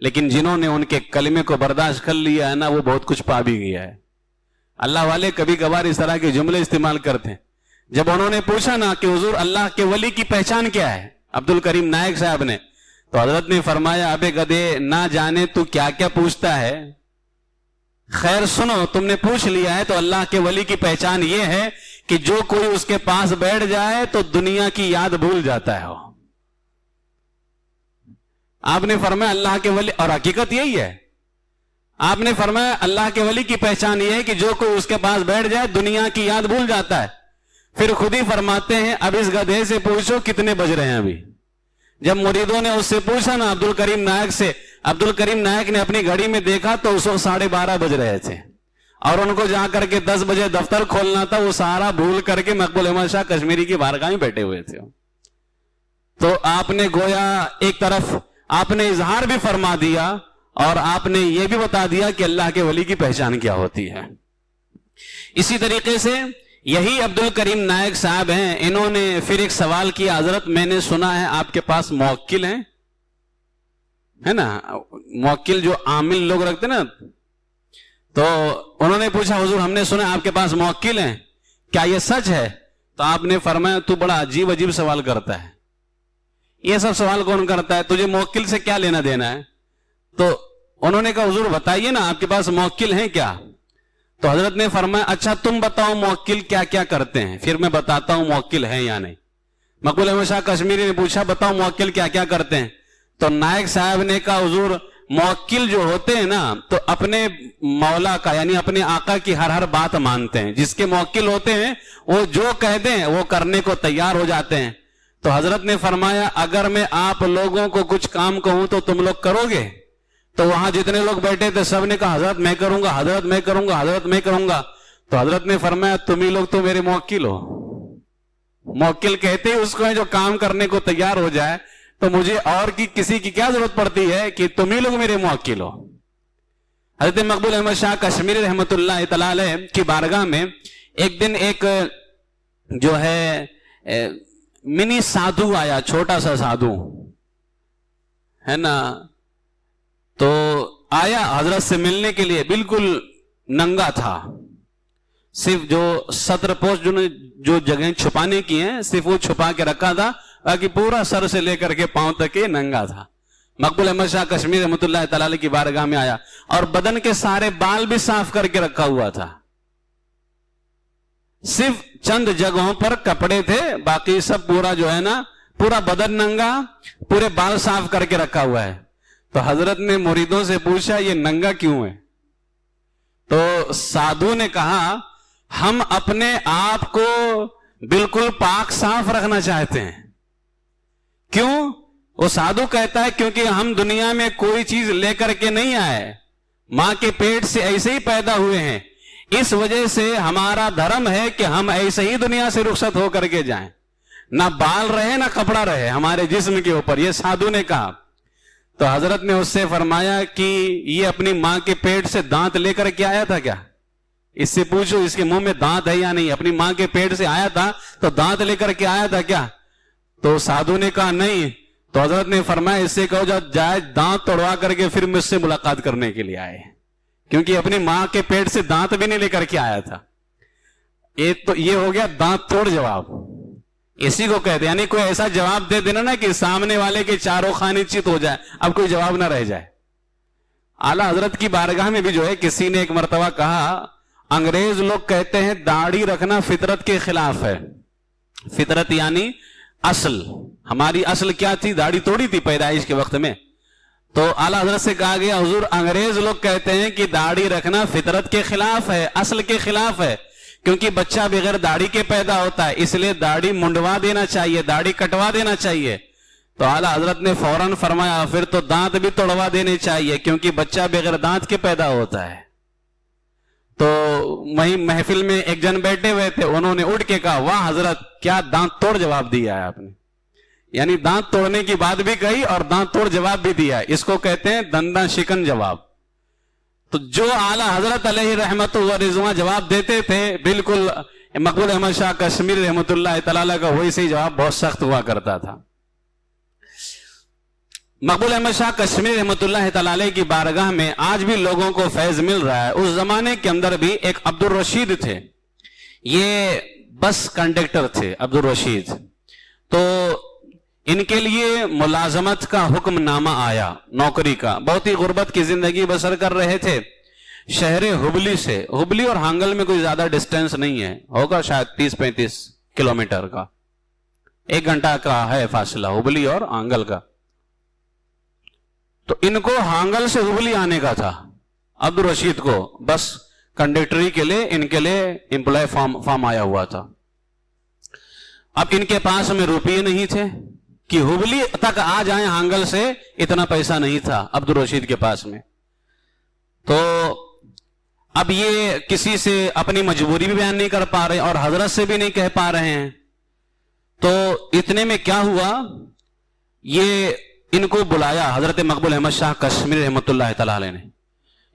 لیکن جنہوں نے ان کے کلمے کو برداشت کر لیا ہے نا وہ بہت کچھ پا بھی گیا ہے۔ اللہ والے کبھی کبھار اس طرح کے جملے استعمال کرتے ہیں۔ جب انہوں نے پوچھا نا کہ حضور اللہ کے ولی کی پہچان کیا ہے عبد الکریم نائک صاحب نے، تو حضرت نے فرمایا ابے گدھے نہ جانے تو کیا کیا پوچھتا ہے، خیر سنو تم نے پوچھ لیا ہے تو اللہ کے ولی کی پہچان یہ ہے کہ جو کوئی اس کے پاس بیٹھ جائے تو دنیا کی یاد بھول جاتا ہے۔ آپ نے فرمایا اللہ کے ولی، اور حقیقت یہی ہے، آپ نے فرمایا اللہ کے ولی کی پہچان یہ ہے کہ جو کوئی اس کے پاس بیٹھ جائے دنیا کی یاد بھول جاتا ہے۔ پھر خود ہی فرماتے ہیں اب اس گدھے سے پوچھو کتنے بج رہے ہیں ابھی۔ جب مریدوں نے اس سے پوچھا نا عبد الکریم نائک سے، عبد الکریم نائک نے اپنی گھڑی میں دیکھا تو اس وقت 12:30 بج رہے تھے، اور ان کو جا کر کے 10 بجے دفتر کھولنا تھا، وہ سارا بھول کر کے مقبول احمد شاہ کشمیری کی بارگاہ میں بیٹھے ہوئے تھے۔ تو آپ نے گویا ایک طرف آپ نے اظہار بھی فرما دیا اور آپ نے یہ بھی بتا دیا کہ اللہ کے ولی کی پہچان کیا ہوتی ہے۔ اسی طریقے سے یہی عبد الکریم نائک صاحب ہیں، انہوں نے پھر ایک سوال کیا، حضرت میں نے سنا ہے آپ کے پاس موکل ہیں، ہے نا، موکل جو عامل لوگ رکھتے نا، تو انہوں نے پوچھا حضور ہم نے سنا آپ کے پاس موکل ہیں، کیا یہ سچ ہے؟ تو آپ نے فرمایا تو بڑا عجیب سوال کرتا ہے، یہ سب سوال کون کرتا ہے، تجھے موکل سے کیا لینا دینا ہے؟ تو انہوں نے کہا حضور بتائیے نا آپ کے پاس موکل ہیں کیا؟ تو حضرت نے فرمایا اچھا تم بتاؤ موکل کیا کیا کرتے ہیں، پھر میں بتاتا ہوں موکل ہے یا نہیں۔ مقبول احمد شاہ کشمیری نے پوچھا بتاؤ موکل کیا کیا کرتے ہیں؟ تو نائک صاحب نے کہا حضور موکل جو ہوتے ہیں نا تو اپنے مولا کا یعنی اپنے آقا کی ہر بات مانتے ہیں، جس کے موکل ہوتے ہیں وہ جو کہہ دیں وہ کرنے کو تیار ہو جاتے ہیں۔ تو حضرت نے فرمایا اگر میں آپ لوگوں کو کچھ کام کہوں تو تم لوگ کرو گے؟ تو وہاں جتنے لوگ بیٹھے تھے سب نے کہا حضرت میں کروں گا، حضرت میں کروں گا، حضرت میں کروں گا۔ تو حضرت نے فرمایا تم ہی لوگ تو میرے موکل ہو۔ موکل کہتے ہی اس کو ہے جو کام کرنے کو تیار ہو جائے، تو مجھے اور کسی کی کیا ضرورت پڑتی ہے کہ تم ہی لوگ میرے موکل ہو۔ حضرت مقبول احمد شاہ کشمیری رحمۃ اللہ تعالی علیہ کی بارگاہ میں ایک دن ایک جو ہے منی سادھو آیا، چھوٹا سا سادھو ہے نا، تو آیا حضرت سے ملنے کے لیے، بالکل ننگا تھا، صرف جو ستر پوش جو جگہیں چھپانے کی ہیں صرف وہ چھپا کے رکھا تھا، باقی پورا سر سے لے کر کے پاؤں تک یہ ننگا تھا۔ مقبول احمد شاہ کشمیری رحمۃ اللہ تعالی علیہ کی بارگاہ میں آیا اور بدن کے سارے بال بھی صاف کر کے رکھا ہوا تھا، صرف چند جگہوں پر کپڑے تھے، باقی سب پورا جو ہے نا پورا بدن ننگا، پورے بال صاف کر کے رکھا ہوا ہے۔ تو حضرت نے مریدوں سے پوچھا یہ ننگا کیوں ہے؟ تو سادھو نے کہا ہم اپنے آپ کو بالکل پاک صاف رکھنا چاہتے ہیں۔ کیوں؟ وہ سادھو کہتا ہے کیونکہ ہم دنیا میں کوئی چیز لے کر کے نہیں آئے، ماں کے پیٹ سے ایسے ہی پیدا ہوئے ہیں، اس وجہ سے ہمارا دھرم ہے کہ ہم ایسے ہی دنیا سے رخصت ہو کر کے جائیں، نہ بال رہے نہ کپڑا رہے ہمارے جسم کے اوپر، یہ سادھو نے کہا۔ تو حضرت نے اس سے فرمایا کہ یہ اپنی ماں کے پیٹ سے دانت لے کر کے آیا تھا کیا؟ اس سے پوچھو اس کے منہ میں دانت ہے یا نہیں، اپنی ماں کے پیٹ سے آیا تھا تو دانت لے کر کے آیا تھا کیا؟ تو سادھو نے کہا نہیں۔ تو حضرت نے فرمایا اس سے کہو جائے دانت توڑوا کر کے پھر مجھ سے ملاقات کرنے کے لیے آئے، کیونکہ اپنی ماں کے پیٹ سے دانت بھی نہیں لے کر کے آیا تھا۔ تو یہ ہو گیا دانت توڑ جواب، اسی کو کہتے یعنی کوئی ایسا جواب دے دینا نا کہ سامنے والے کے چاروں خانے چت ہو جائے، اب کوئی جواب نہ رہ جائے۔ اعلیٰ حضرت کی بارگاہ میں بھی جو ہے کسی نے ایک مرتبہ کہا انگریز لوگ کہتے ہیں داڑھی رکھنا فطرت کے خلاف ہے۔ فطرت یعنی اصل، ہماری اصل کیا تھی؟ داڑھی توڑی تھی پیدائش کے وقت میں۔ تو اعلیٰ حضرت سے کہا گیا حضور انگریز لوگ کہتے ہیں کہ داڑھی رکھنا فطرت کے خلاف ہے، اصل کے خلاف ہے، کیونکہ بچہ بغیر داڑھی کے پیدا ہوتا ہے، اس لیے داڑھی منڈوا دینا چاہیے، داڑھی کٹوا دینا چاہیے۔ تو اعلیٰ حضرت نے فوراً فرمایا پھر تو دانت بھی توڑوا دینے چاہیے، کیونکہ بچہ بغیر دانت کے پیدا ہوتا ہے۔ تو وہیں محفل میں ایک جن بیٹھے ہوئے تھے، انہوں نے اٹھ کے کہا واہ حضرت کیا دانت توڑ جواب دیا ہے آپ نے، یعنی دانت توڑنے کی بات بھی کہی اور دانت توڑ جواب بھی دیا ہے، اس کو کہتے ہیں دنداں شکن جواب۔ تو جو اعلیٰ حضرت علیہ رحمت و رضوان جواب دیتے تھے بالکل مقبول احمد شاہ کشمیری رحمۃ اللہ تعالی کا وہی سے جواب بہت سخت ہوا کرتا تھا۔ مقبول احمد شاہ کشمیری رحمۃ اللہ تعالی کی بارگاہ میں آج بھی لوگوں کو فیض مل رہا ہے۔ اس زمانے کے اندر بھی ایک عبد الرشید تھے، یہ بس کنڈکٹر تھے عبد الرشید، تو ان کے لیے ملازمت کا حکم نامہ آیا، نوکری کا، بہت ہی غربت کی زندگی بسر کر رہے تھے شہر ہبلی سے۔ ہبلی اور ہانگل میں کوئی زیادہ ڈسٹینس نہیں ہے، ہوگا شاید 30-35 کلومیٹر کا، 1 گھنٹہ کا ہے فاصلہ ہبلی اور ہانگل کا۔ تو ان کو ہانگل سے ہبلی آنے کا تھا عبد الرشید کو، بس کنڈکٹری کے لیے ان کے لیے امپلائی فارم آیا ہوا تھا۔ اب ان کے پاس میں روپیے نہیں تھے کہ ہبلی تک آ جائیں، ہانگل سے اتنا پیسہ نہیں تھا عبد الرشید کے پاس میں۔ تو اب یہ کسی سے اپنی مجبوری بھی بیان نہیں کر پا رہے اور حضرت سے بھی نہیں کہہ پا رہے ہیں۔ تو اتنے میں کیا ہوا، یہ ان کو بلایا حضرت مقبول احمد شاہ کشمیری رحمۃ اللہ تعالی علیہ نے،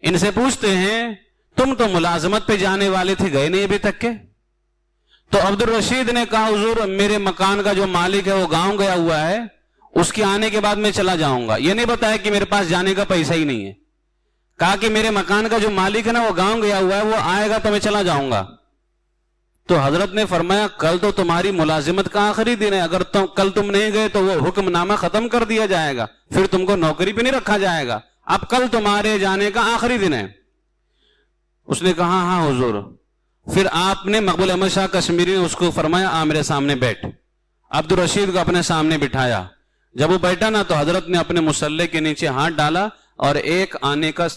ان سے پوچھتے ہیں تم تو ملازمت پہ جانے والے تھے، گئے نہیں ابھی تک کے؟ تو عبد الرشید نے کہا حضور میرے مکان کا جو مالک ہے وہ گاؤں گیا ہوا ہے، اس کے آنے کے بعد میں چلا جاؤں گا۔ یہ نہیں بتایا کہ میرے پاس جانے کا پیسہ ہی نہیں ہے، کہا کہ میرے مکان کا جو مالک ہے نا وہ گاؤں گیا ہوا ہے، وہ آئے گا تو میں چلا جاؤں گا۔ تو حضرت نے فرمایا کل تو تمہاری ملازمت کا آخری دن ہے، اگر کل تم نہیں گئے تو وہ حکم نامہ ختم کر دیا جائے گا، پھر تم کو نوکری پہ نہیں رکھا جائے گا، اب کل تمہارے جانے کا آخری دن ہے. اس نے کہا ہاں حضور. پھر آپ نے مقبول احمد شاہ کشمیری نے اس کو فرمایا آ میرے سامنے بیٹھ. عبدالرشید کو اپنے سامنے بٹھایا. جب وہ بیٹھا نا تو حضرت نے اپنے مصلے کے نیچے ہاتھ ڈالا اور ایک آنے کا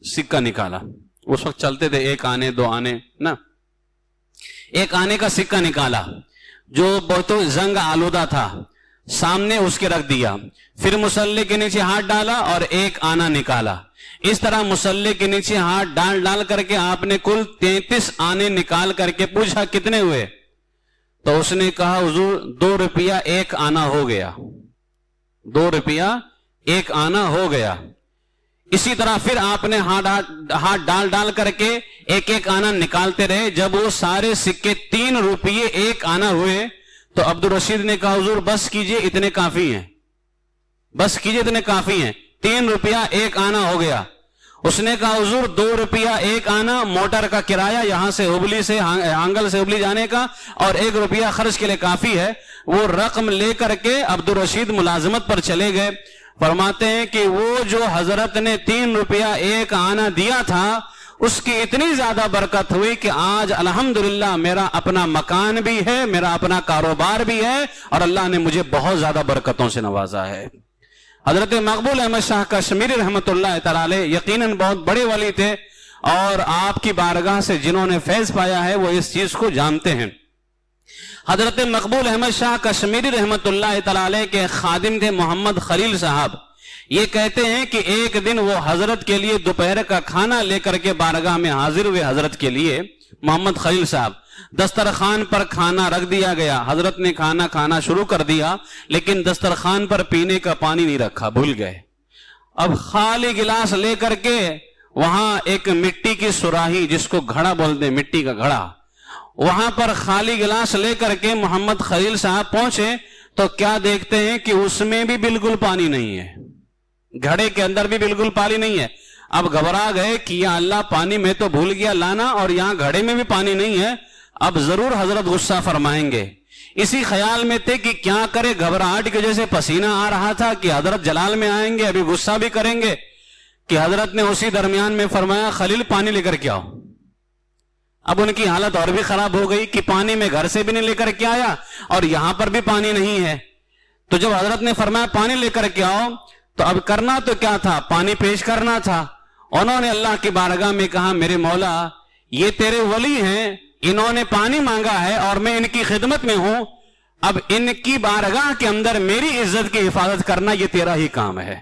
سکہ نکالا. اس وقت چلتے تھے ایک آنے دو آنے نا, ایک آنے کا سکہ نکالا جو بہت زنگ آلودہ تھا, سامنے اس کے رکھ دیا. پھر مصلے کے نیچے ہاتھ ڈالا اور ایک آنا نکالا. اس طرح مصلے کے نیچے ہاتھ ڈال کر کے آپ نے کل 33 آنے نکال کر کے پوچھا کتنے ہوئے؟ تو اس نے کہا حضور 2 روپیہ 1 آنا ہو گیا. 2 روپیہ 1 آنا ہو گیا. اسی طرح پھر آپ نے ہاتھ ڈال کر کے ایک آنا نکالتے رہے. جب وہ سارے سکے 3 روپیے 1 آنا ہوئے تو عبدالرشید نے کہا حضور بس کیجئے اتنے کافی ہیں, بس کیجئے اتنے کافی ہیں. 3 روپیہ 1 آنا ہو گیا. اس نے کہا حضور 2 روپیہ 1 آنا موٹر کا کرایہ یہاں سے ہبلی سے ہانگل سے ہبلی جانے کا اور 1 روپیہ خرچ کے لیے کافی ہے. وہ رقم لے کر کے عبدالرشید ملازمت پر چلے گئے. فرماتے ہیں کہ وہ جو حضرت نے 3 روپیہ 1 آنا دیا تھا اس کی اتنی زیادہ برکت ہوئی کہ آج الحمدللہ میرا اپنا مکان بھی ہے, میرا اپنا کاروبار بھی ہے اور اللہ نے مجھے بہت زیادہ برکتوں سے نوازا ہے. حضرت مقبول احمد شاہ کشمیری رحمت اللہ تعالی علیہ یقیناً بہت بڑے ولی تھے اور آپ کی بارگاہ سے جنہوں نے فیض پایا ہے وہ اس چیز کو جانتے ہیں. حضرت مقبول احمد شاہ کشمیری رحمت اللہ تعالی علیہ کے خادم تھے محمد خلیل صاحب. یہ کہتے ہیں کہ ایک دن وہ حضرت کے لیے دوپہر کا کھانا لے کر کے بارگاہ میں حاضر ہوئے. حضرت کے لیے محمد خلیل صاحب دسترخوان پر کھانا رکھ دیا گیا. حضرت نے کھانا شروع کر دیا لیکن دسترخوان پر پینے کا پانی نہیں رکھا, بھول گئے. اب خالی گلاس لے کر کے وہاں ایک مٹی کی سراہی جس کو گھڑا بولتے ہیں, مٹی کا گھڑا, وہاں پر خالی گلاس لے کر کے محمد خلیل صاحب پہنچے تو کیا دیکھتے ہیں کہ اس میں بھی بالکل پانی نہیں ہے, گھڑے کے اندر بھی بالکل پانی نہیں ہے. اب گھبرا گئے کہ یا اللہ پانی میں تو بھول گیا لانا اور یہاں گھڑے میں بھی پانی نہیں ہے, اب ضرور حضرت غصہ فرمائیں گے. اسی خیال میں تھے کہ کیا کرے, گھبراہٹ کی وجہ سے پسینہ آ رہا تھا کہ حضرت جلال میں آئیں گے ابھی غصہ بھی کریں گے, کہ حضرت نے اسی درمیان میں فرمایا خلیل پانی لے کر کے آؤ. اب ان کی حالت اور بھی خراب ہو گئی کہ پانی میں گھر سے بھی نہیں لے کر کے آیا اور یہاں پر بھی پانی نہیں ہے. تو جب حضرت نے فرمایا پانی لے کر کے آؤ تو اب کرنا تو کیا تھا, پانی پیش کرنا تھا. انہوں نے اللہ کی بارگاہ میں کہا میرے مولا یہ تیرے ولی ہیں, انہوں نے پانی مانگا ہے اور میں ان کی خدمت میں ہوں, اب ان کی بارگاہ کے اندر میری عزت کی حفاظت کرنا یہ تیرا ہی کام ہے.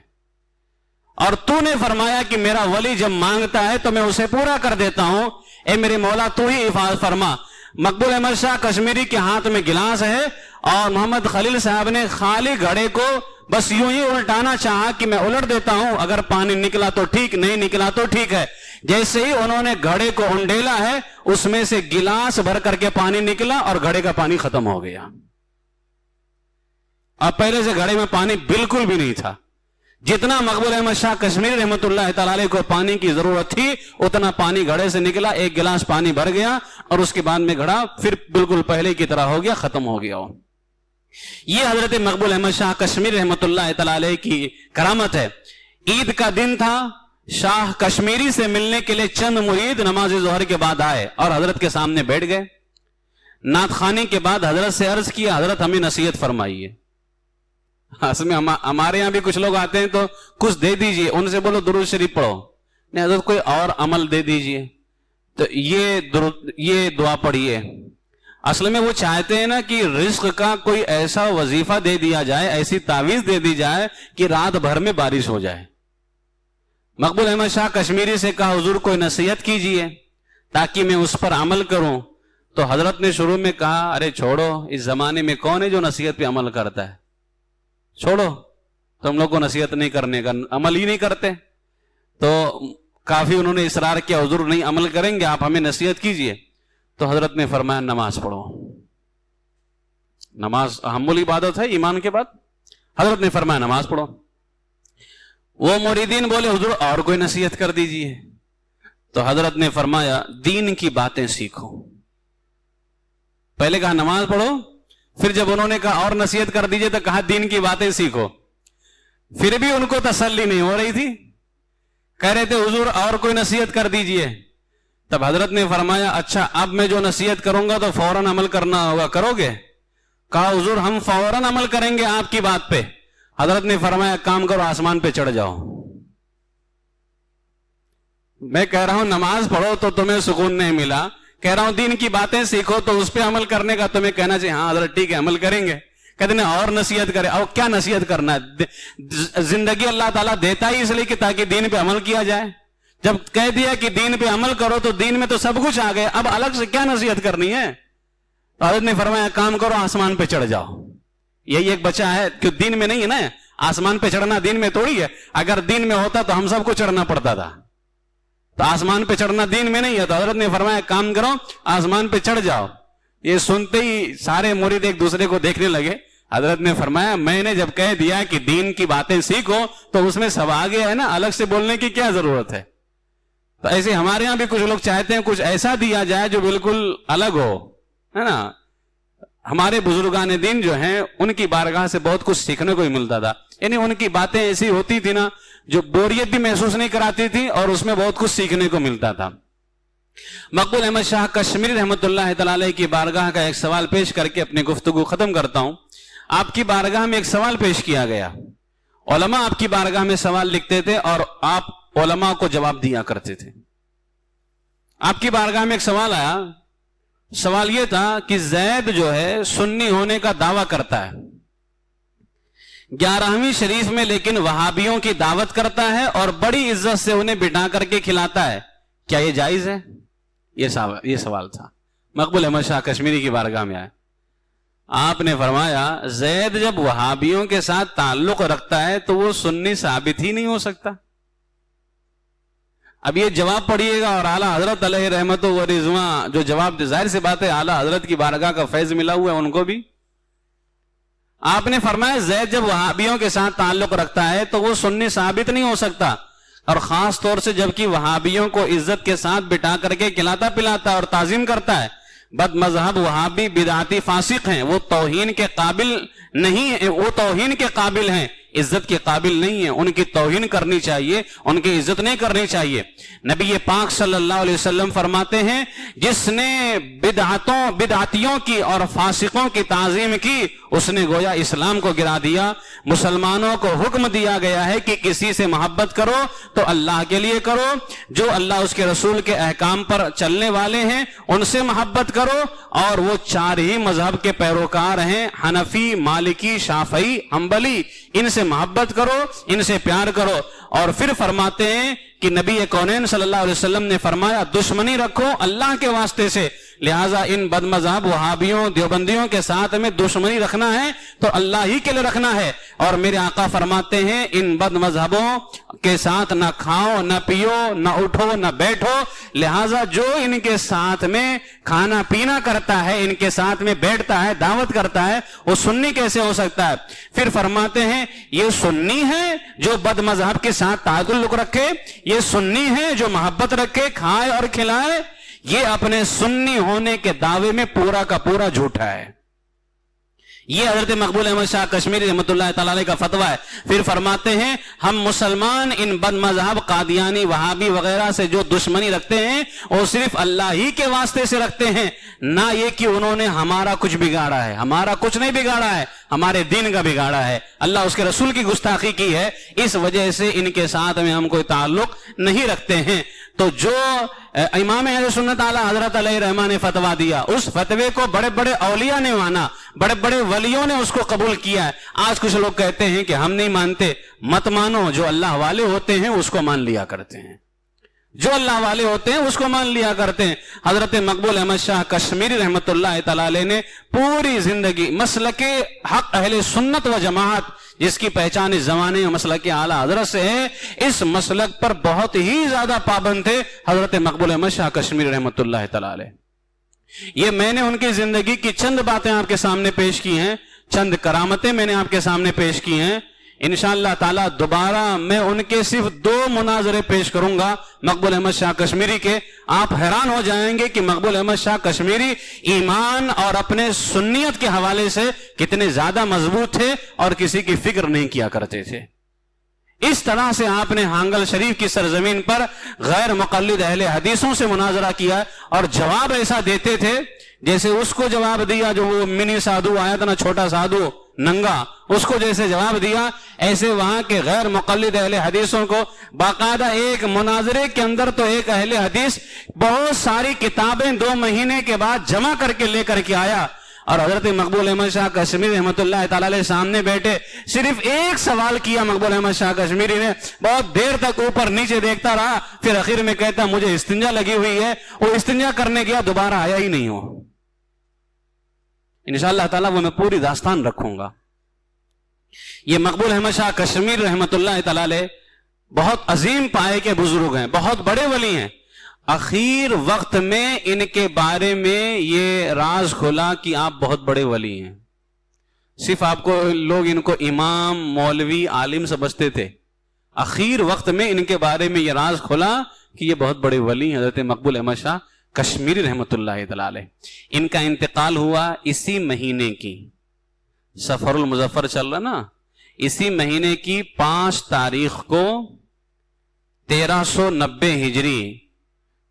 اور تو نے فرمایا کہ میرا ولی جب مانگتا ہے تو میں اسے پورا کر دیتا ہوں, اے میرے مولا تو ہی حفاظت فرما. مقبول احمد شاہ کشمیری کے ہاتھ میں گلاس ہے اور محمد خلیل صاحب نے خالی گھڑے کو بس یوں ہی الٹانا چاہا کہ میں الٹ دیتا ہوں, اگر پانی نکلا تو ٹھیک, نہیں نکلا تو ٹھیک ہے. جیسے ہی انہوں نے گھڑے کو انڈیلا ہے اس میں سے گلاس بھر کر کے پانی نکلا اور گھڑے کا پانی ختم ہو گیا. اب پہلے سے گھڑے میں پانی بالکل بھی نہیں تھا. جتنا مقبول احمد شاہ کشمیری رحمت اللہ تعالی علیہ کو پانی کی ضرورت تھی اتنا پانی گھڑے سے نکلا, 1 گلاس پانی بھر گیا اور اس کے بعد میں گھڑا پھر بالکل پہلے کی طرح ہو گیا, ختم ہو گیا. یہ حضرت مقبول احمد شاہ کشمیری رحمت اللہ تعالی علیہ کی کرامت ہے. عید کا دن تھا, شاہ کشمیری سے ملنے کے لیے چند مرید نماز ظہر کے بعد آئے اور حضرت کے سامنے بیٹھ گئے. نعت خوانی کے بعد حضرت سے عرض کیا حضرت ہمیں نصیحت فرمائیے. اصل میں ہمارے یہاں بھی کچھ لوگ آتے ہیں تو کچھ دے دیجئے, ان سے بولو درود شریف پڑھو, نہیں حضرت کوئی اور عمل دے دیجئے تو یہ دعا پڑھیے. اصل میں وہ چاہتے ہیں نا کہ رزق کا کوئی ایسا وظیفہ دے دیا جائے, ایسی تعویذ دے دی جائے کہ رات بھر میں بارش ہو جائے. مقبول احمد شاہ کشمیری سے کہا حضور کوئی نصیحت کیجئے تاکہ میں اس پر عمل کروں. تو حضرت نے شروع میں کہا ارے چھوڑو, اس زمانے میں کون ہے جو نصیحت پہ عمل کرتا ہے, چھوڑو, تم لوگ کو نصیحت نہیں کرنے کا, عمل ہی نہیں کرتے. تو کافی انہوں نے اصرار کیا حضور نہیں عمل کریں گے, آپ ہمیں نصیحت کیجئے. تو حضرت نے فرمایا نماز پڑھو. نماز اہم عبادت ہے ایمان کے بعد. حضرت نے فرمایا نماز پڑھو. وہ مریدین بولے حضور اور کوئی نصیحت کر دیجئے. تو حضرت نے فرمایا دین کی باتیں سیکھو. پہلے کہا نماز پڑھو, پھر جب انہوں نے کہا اور نصیحت کر دیجئے تو کہا دین کی باتیں سیکھو. پھر بھی ان کو تسلی نہیں ہو رہی تھی. کہہ رہے تھے حضور اور کوئی نصیحت کر دیجئے. تب حضرت نے فرمایا اچھا اب میں جو نصیحت کروں گا تو فوراً عمل کرنا ہوگا, کرو گے؟ کہا حضور ہم فوراً عمل کریں گے آپ کی بات پہ. حضرت نے فرمایا کام کرو, آسمان پہ چڑھ جاؤ. میں کہہ رہا ہوں نماز پڑھو تو تمہیں سکون نہیں ملا, کہہ رہا ہوں دین کی باتیں سیکھو تو اس پہ عمل کرنے کا تمہیں کہنا چاہیے ہاں حضرت ٹھیک ہے عمل کریں گے. کہتے ہیں اور نصیحت کرے. اور کیا نصیحت کرنا ہے؟ زندگی اللہ تعالیٰ دیتا ہی اس لیے کہ تاکہ دین پہ عمل کیا جائے. جب کہہ دیا کہ دین پہ عمل کرو تو دین میں تو سب کچھ آ گیا, اب الگ سے کیا نصیحت کرنی ہے؟ حضرت نے فرمایا کام کرو, آسمان پہ چڑھ جاؤ. یہی ایک بچہ ہے کہ دین میں نہیں ہے نا, آسمان پہ چڑھنا دین میں تھوڑی ہے. اگر دین میں ہوتا تو ہم سب کو چڑھنا پڑتا تھا, تو آسمان پہ چڑھنا دین میں نہیں ہے. تو حضرت نے فرمایا کام کرو, آسمان پہ چڑھ جاؤ. یہ سنتے ہی سارے مرید ایک دوسرے کو دیکھنے لگے. حضرت نے فرمایا میں نے جب کہہ دیا کہ دین کی باتیں سیکھو تو اس میں سب آ گیا ہے نا, الگ سے بولنے کی کیا ضرورت ہے؟ تو ایسے ہمارے یہاں بھی کچھ لوگ چاہتے ہیں کچھ ایسا دیا جائے جو بالکل الگ ہو, ہے نا. ہمارے بزرگان دین جو ہیں ان کی بارگاہ سے بہت کچھ سیکھنے کو ہی ملتا تھا. یعنی ان کی باتیں ایسی ہوتی تھی نا جو بوریت بھی محسوس نہیں کراتی تھی اور اس میں بہت کچھ سیکھنے کو ملتا تھا. مقبول احمد شاہ کشمیری رحمۃ اللہ تعالی علیہ کی بارگاہ کا ایک سوال پیش کر کے اپنی گفتگو ختم کرتا ہوں. آپ کی بارگاہ میں ایک سوال پیش کیا گیا. علماء آپ کی بارگاہ میں سوال لکھتے تھے اور آپ علماء کو جواب دیا کرتے تھے. آپ کی بارگاہ میں ایک سوال آیا. سوال یہ تھا کہ زید جو ہے سنی ہونے کا دعویٰ کرتا ہے 11ویں شریف میں, لیکن وہابیوں کی دعوت کرتا ہے اور بڑی عزت سے انہیں بٹھا کر کے کھلاتا ہے, کیا یہ جائز ہے؟ یہ سوال تھا. مقبول احمد شاہ کشمیری کی بارگاہ میں آئے. آپ نے فرمایا زید جب وہابیوں کے ساتھ تعلق رکھتا ہے تو وہ سنی ثابت ہی نہیں ہو سکتا. اب یہ جواب پڑھیے گا اور اعلیٰ حضرت علیہ رحمت و رضوان جو جواب دے, ظاہر سی بات ہے اعلیٰ حضرت کی بارگاہ کا فیض ملا ہوا ہے ان کو بھی. آپ نے فرمایا زید جب وہابیوں کے ساتھ تعلق رکھتا ہے تو وہ سنی ثابت نہیں ہو سکتا, اور خاص طور سے جبکہ وہابیوں کو عزت کے ساتھ بٹھا کر کے کھلاتا پلاتا ہے اور تعظیم کرتا ہے. بد مذہب وہابی بدعتی فاسق ہیں, وہ توہین کے قابل نہیں, وہ توہین کے قابل ہیں, عزت کے قابل نہیں ہیں. ان کی توہین کرنی چاہیے, ان کی عزت نہیں کرنی چاہیے. نبی پاک صلی اللہ علیہ وسلم فرماتے ہیں جس نے بدعتیوں کی اور فاسقوں کی تعظیم کی اس نے گویا اسلام کو گرا دیا. مسلمانوں کو حکم دیا گیا ہے کہ کسی سے محبت کرو تو اللہ کے لیے کرو, جو اللہ اس کے رسول کے احکام پر چلنے والے ہیں ان سے محبت کرو, اور وہ 4 ہی مذہب کے پیروکار ہیں, حنفی, مالکی, شافعی, حنبلی, ان سے محبت کرو, ان سے پیار کرو. اور پھر فرماتے ہیں کہ نبی کونین صلی اللہ علیہ وسلم نے فرمایا دشمنی رکھو اللہ کے واسطے سے, لہٰذا ان بد مذہب وہابیوں دیوبندیوں کے ساتھ میں دشمنی رکھنا ہے تو اللہ ہی کے لیے رکھنا ہے. اور میرے آقا فرماتے ہیں ان بد مذہبوں کے ساتھ نہ کھاؤ نہ پیو نہ اٹھو نہ بیٹھو, لہٰذا جو ان کے ساتھ میں کھانا پینا کرتا ہے, ان کے ساتھ میں بیٹھتا ہے, دعوت کرتا ہے, وہ سنی کیسے ہو سکتا ہے؟ پھر فرماتے ہیں یہ سنی ہے جو بد مذہب کے ساتھ تعلق رکھے, یہ سنی ہے جو محبت رکھے, کھائے اور کھلائے. یہ اپنے سنی ہونے کے دعوے میں پورا کا پورا جھوٹا ہے. یہ حضرت مقبول احمد شاہ کشمیری رحمۃ اللہ تعالی علیہ کا فتویٰ ہے. پھر فرماتے ہیں ہم مسلمان ان بد مذہب قادیانی وہابی وغیرہ سے جو دشمنی رکھتے ہیں وہ صرف اللہ ہی کے واسطے سے رکھتے ہیں, نہ یہ کہ انہوں نے ہمارا کچھ بگاڑا ہے. ہمارا کچھ نہیں بگاڑا ہے, ہمارے دین کا بگاڑا ہے, اللہ اس کے رسول کی گستاخی کی ہے, اس وجہ سے ان کے ساتھ میں ہم کوئی تعلق نہیں رکھتے ہیں. تو جو امام اہل سنت اعلیٰ حضرت علیہ رحمہ نے فتویٰ دیا, اس فتوے کو بڑے بڑے اولیاء نے مانا, بڑے بڑے ولیوں نے اس کو قبول کیا ہے. آج کچھ لوگ کہتے ہیں کہ ہم نہیں مانتے. مت مانو, جو اللہ والے ہوتے ہیں اس کو مان لیا کرتے ہیں, جو اللہ والے ہوتے ہیں اس کو مان لیا کرتے ہیں. حضرت مقبول احمد شاہ کشمیری رحمۃ اللہ تعالی علیہ نے پوری زندگی مسلک حق اہل سنت و جماعت جس کی پہچان اس زمانے میں مسلک اعلیٰ حضرت سے ہے, اس مسلک پر بہت ہی زیادہ پابند تھے حضرت مقبول احمد شاہ کشمیری رحمۃ اللہ تعالی علیہ. یہ میں نے ان کی زندگی کی چند باتیں آپ کے سامنے پیش کی ہیں, چند کرامتیں میں نے آپ کے سامنے پیش کی ہیں. انشاءاللہ تعالیٰ دوبارہ میں ان کے صرف 2 مناظرے پیش کروں گا مقبول احمد شاہ کشمیری کے. آپ حیران ہو جائیں گے کہ مقبول احمد شاہ کشمیری ایمان اور اپنے سنیت کے حوالے سے کتنے زیادہ مضبوط تھے اور کسی کی فکر نہیں کیا کرتے تھے. کس طرح سے آپ نے ہانگل شریف کی سرزمین پر غیر مقلد اہل حدیثوں سے مناظرہ کیا اور جواب ایسا دیتے تھے جیسے اس کو جواب دیا جو وہ منی سادھو آیا تھا نا، چھوٹا سادھو ننگا، اس کو جیسے جواب دیا، ایسے وہاں کے غیر مقلد اہل حدیثوں کو باقاعدہ ایک مناظرے کے اندر تو ایک اہل حدیث بہت ساری کتابیں 2 مہینے کے بعد جمع کر کے لے کر کے آیا، اور حضرت مقبول احمد شاہ کشمیری رحمۃ اللہ تعالی علیہ سامنے بیٹھے، صرف ایک سوال کیا مقبول احمد شاہ کشمیری نے، بہت دیر تک اوپر نیچے دیکھتا رہا، پھر آخر میں کہتا مجھے استنجا لگی ہوئی ہے، وہ استنجا کرنے گیا، دوبارہ آیا ہی نہیں ہو۔ انشاءاللہ تعالیٰ وہ میں پوری داستان رکھوں گا۔ یہ مقبول احمد شاہ کشمیر رحمۃ اللہ تعالی علیہ بہت عظیم پائے کے بزرگ ہیں، بہت بڑے ولی ہیں۔ اخیر وقت میں ان کے بارے میں یہ راز کھلا کہ آپ بہت بڑے ولی ہیں، صرف آپ کو لوگ ان کو امام، مولوی، عالم سمجھتے تھے، اخیر وقت میں ان کے بارے میں یہ راز کھلا کہ یہ بہت بڑے ولی ہیں، حضرت مقبول احمد شاہ کشمیری رحمۃ اللہ تعالی علیہ۔ ان کا انتقال ہوا اسی مہینے کی، سفر المظفر چل رہا نا، اسی مہینے کی 5 تاریخ کو 1390 ہجری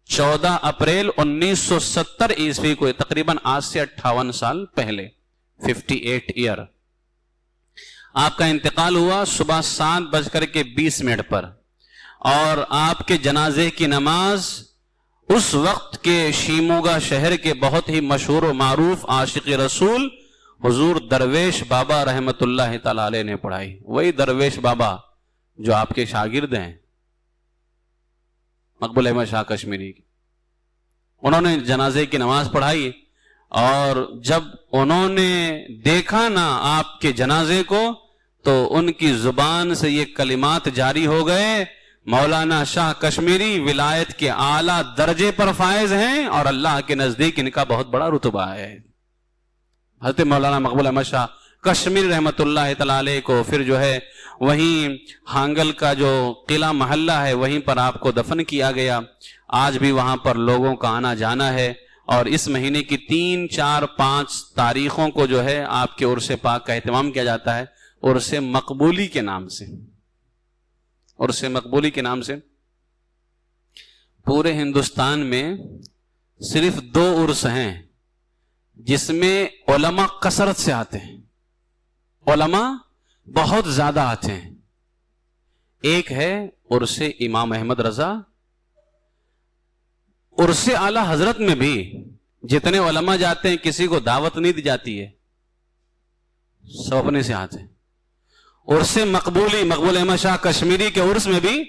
14 اپریل 1970 عیسوی کو، تقریباً آج سے 58 سال پہلے، 58 ایئر، آپ کا انتقال ہوا صبح 7:20 پر، اور آپ کے جنازے کی نماز اس وقت کے شیموگا شہر کے بہت ہی مشہور و معروف عاشق رسول حضور درویش بابا رحمت اللہ تعالی علیہ نے پڑھائی۔ وہی درویش بابا جو آپ کے شاگرد ہیں مقبول احمد شاہ کشمیری کی، انہوں نے جنازے کی نماز پڑھائی، اور جب انہوں نے دیکھا نا آپ کے جنازے کو تو ان کی زبان سے یہ کلمات جاری ہو گئے، مولانا شاہ کشمیری ولایت کے اعلیٰ درجے پر فائز ہیں اور اللہ کے نزدیک ان کا بہت بڑا رتبہ ہے۔ حضرت مولانا مقبول احمد شاہ کشمیر رحمت اللہ تعالی علیہ کو پھر جو ہے وہیں ہانگل کا جو قلعہ محلہ ہے وہیں پر آپ کو دفن کیا گیا۔ آج بھی وہاں پر لوگوں کا آنا جانا ہے، اور اس مہینے کی 3، 4، 5 تاریخوں کو جو ہے آپ کے عرس پاک کا اہتمام کیا جاتا ہے، عرس مقبولی کے نام سے۔ عرس مقبولی کے نام سے پورے ہندوستان میں صرف 2 عرس ہیں جس میں علماء کثرت سے آتے ہیں، علماء بہت زیادہ آتے ہیں۔ ایک ہے عرس امام احمد رضا، عرس اعلی حضرت میں بھی جتنے علماء جاتے ہیں کسی کو دعوت نہیں دی جاتی ہے، سب اپنے سے آتے ہیں۔ عرس مقبولی، مقبول احمد شاہ کشمیری کے عرس میں بھی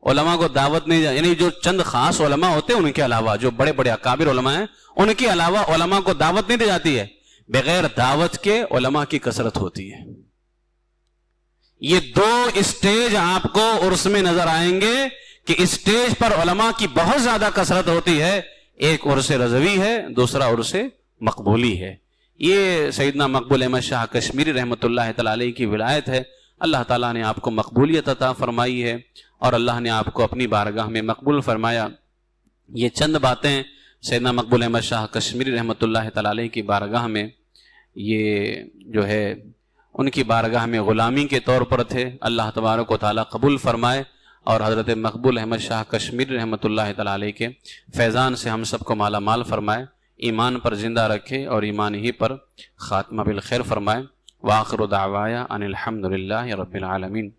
علماء کو دعوت نہیں جاتی، یعنی جو چند خاص علماء ہوتے ہیں ان کے علاوہ، جو بڑے بڑے اکابر علماء ہیں ان کے علاوہ علماء کو دعوت نہیں دی جاتی ہے، بغیر دعوت کے علماء کی کثرت ہوتی ہے۔ یہ 2 اسٹیج آپ کو عرس میں نظر آئیں گے کہ اسٹیج پر علماء کی بہت زیادہ کثرت ہوتی ہے، ایک عرس رضوی ہے، دوسرا عرس مقبولی ہے۔ یہ سیدنا مقبول احمد شاہ کشمیری رحمۃ اللہ تعالی علیہ کی ولایت ہے۔ اللہ تعالیٰ نے آپ کو مقبولیت عطا فرمائی ہے اور اللہ نے آپ کو اپنی بارگاہ میں مقبول فرمایا۔ یہ چند باتیں سیدنا مقبول احمد شاہ کشمیری رحمۃ اللہ تعالی علیہ کی بارگاہ میں، یہ جو ہے ان کی بارگاہ میں غلامی کے طور پر تھے۔ اللہ تبارک و تعالیٰ قبول فرمائے اور حضرت مقبول احمد شاہ کشمیری رحمۃ اللہ تعالی علیہ کے فیضان سے ہم سب کو مالا مال فرمائے، ایمان پر زندہ رکھے اور ایمان ہی پر خاتمہ بالخیر فرمائے۔ وآخر دعوایا ان الحمد للہ رب العالمین۔